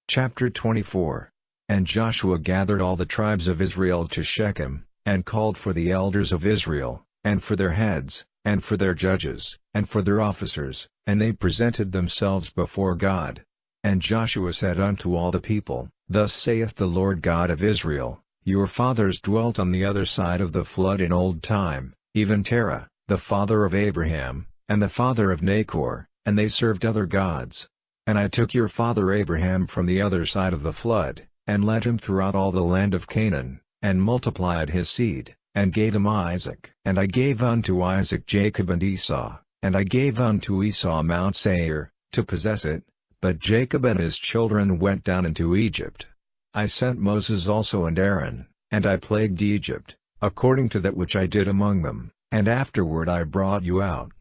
Chapter 24. And Joshua gathered all the tribes of Israel to Shechem, and called for the elders of Israel, and for their heads, and for their judges, and for their officers, and they presented themselves before God. And Joshua said unto all the people, Thus saith the Lord God of Israel, Your fathers dwelt on the other side of the flood in old time, even Terah, the father of Abraham, and the father of Nachor, and they served other gods. And I took your father Abraham from the other side of the flood, and led him throughout all the land of Canaan, and multiplied his seed, and gave him Isaac. And I gave unto Isaac Jacob and Esau, and I gave unto Esau Mount Seir, to possess it, but Jacob and his children went down into Egypt. I sent Moses also and Aaron, and I plagued Egypt, according to that which I did among them, and afterward I brought you out.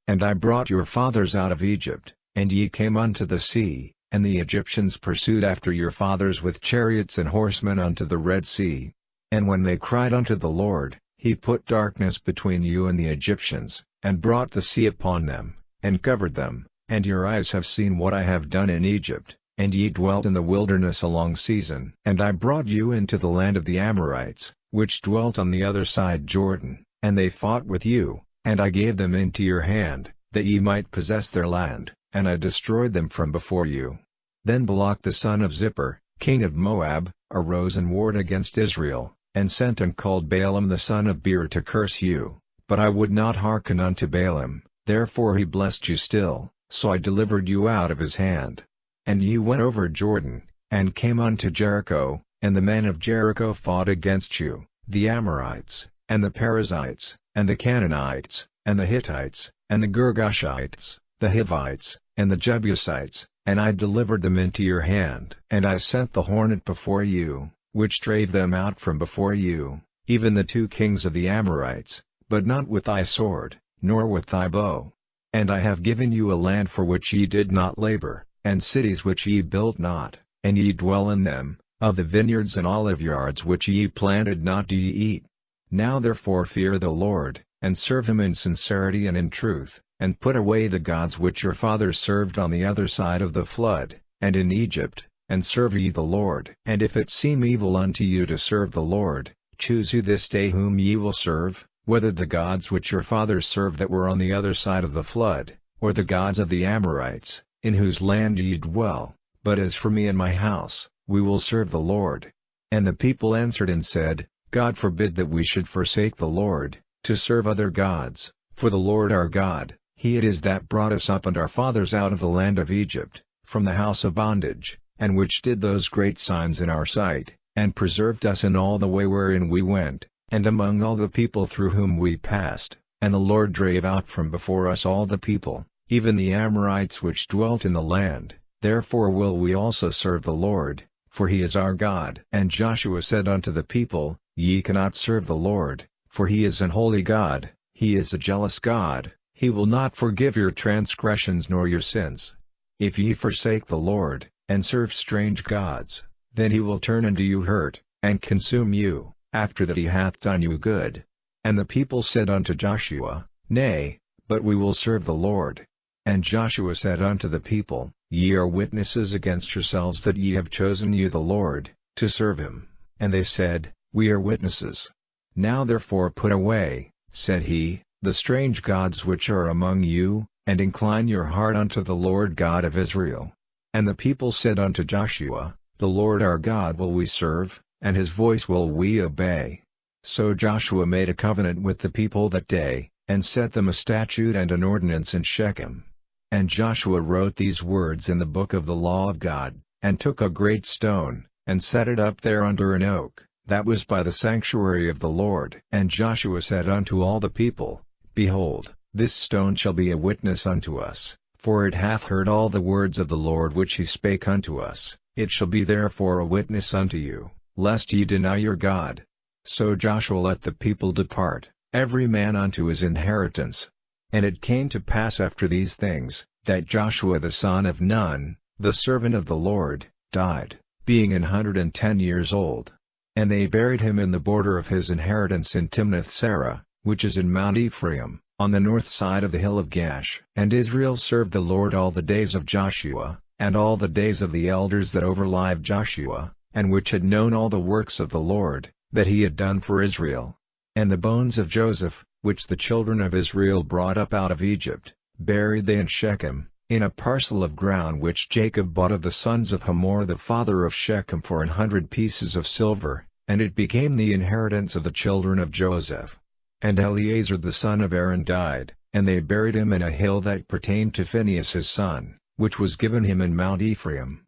And I brought your fathers out of Egypt, and ye came unto the sea, and the Egyptians pursued after your fathers with chariots and horsemen unto the Red Sea. And when they cried unto the Lord, he put darkness between you and the Egyptians, and brought the sea upon them, and covered them, and your eyes have seen what I have done in Egypt, and ye dwelt in the wilderness a long season. And I brought you into the land of the Amorites, which dwelt on the other side Jordan, and they fought with you, and I gave them into your hand, that ye might possess their land, and I destroyed them from before you. Then Balak the son of Zippor, king of Moab, arose and warred against Israel, and sent and called Balaam the son of Beor to curse you, but I would not hearken unto Balaam, therefore he blessed you still, so I delivered you out of his hand. And ye went over Jordan, and came unto Jericho, and the men of Jericho fought against you, the Amorites, and the Perizzites, and the Canaanites, and the Hittites, and the Girgashites, the Hivites, and the Jebusites, and I delivered them into your hand. And I sent the hornet before you, which drave them out from before you, even the 2 kings of the Amorites, but not with thy sword, nor with thy bow. And I have given you a land for which ye did not labor, and cities which ye built not, and ye dwell in them, of the vineyards and olive yards which ye planted not do ye eat. Now therefore fear the Lord, and serve him in sincerity and in truth, and put away the gods which your fathers served on the other side of the flood, and in Egypt, and serve ye the Lord. And if it seem evil unto you to serve the Lord, choose you this day whom ye will serve, whether the gods which your fathers served that were on the other side of the flood, or the gods of the Amorites, in whose land ye dwell. But as for me and my house, we will serve the Lord. And the people answered and said, God forbid that we should forsake the Lord, to serve other gods, for the Lord our God, He it is that brought us up and our fathers out of the land of Egypt, from the house of bondage, and which did those great signs in our sight, and preserved us in all the way wherein we went, and among all the people through whom we passed. And the Lord drave out from before us all the people, even the Amorites which dwelt in the land. Therefore will we also serve the Lord, for He is our God. And Joshua said unto the people, Ye cannot serve the Lord, for He is an holy God, He is a jealous God, He will not forgive your transgressions nor your sins. If ye forsake the Lord, and serve strange gods, then He will turn and do you hurt, and consume you, after that He hath done you good. And the people said unto Joshua, Nay, but we will serve the Lord. And Joshua said unto the people, Ye are witnesses against yourselves that ye have chosen you the Lord, to serve Him. And they said, We are witnesses. Now therefore put away, said he, the strange gods which are among you, and incline your heart unto the Lord God of Israel. And the people said unto Joshua, The Lord our God will we serve, and His voice will we obey. So Joshua made a covenant with the people that day, and set them a statute and an ordinance in Shechem. And Joshua wrote these words in the book of the law of God, and took a great stone, and set it up there under an oak, that was by the sanctuary of the Lord. And Joshua said unto all the people, Behold, this stone shall be a witness unto us, for it hath heard all the words of the Lord which He spake unto us. It shall be therefore a witness unto you, lest ye deny your God. So Joshua let the people depart, every man unto his inheritance. And it came to pass after these things, that Joshua the son of Nun, the servant of the Lord, died, being 110 years old. And they buried him in the border of his inheritance in Timnath-serah, which is in Mount Ephraim, on the north side of the hill of Gash. And Israel served the Lord all the days of Joshua, and all the days of the elders that overlived Joshua, and which had known all the works of the Lord, that He had done for Israel. And the bones of Joseph, which the children of Israel brought up out of Egypt, buried they in Shechem, in a parcel of ground which Jacob bought of the sons of Hamor the father of Shechem for 100 pieces of silver, and it became the inheritance of the children of Joseph. And Eleazar the son of Aaron died, and they buried him in a hill that pertained to Phinehas his son, which was given him in Mount Ephraim.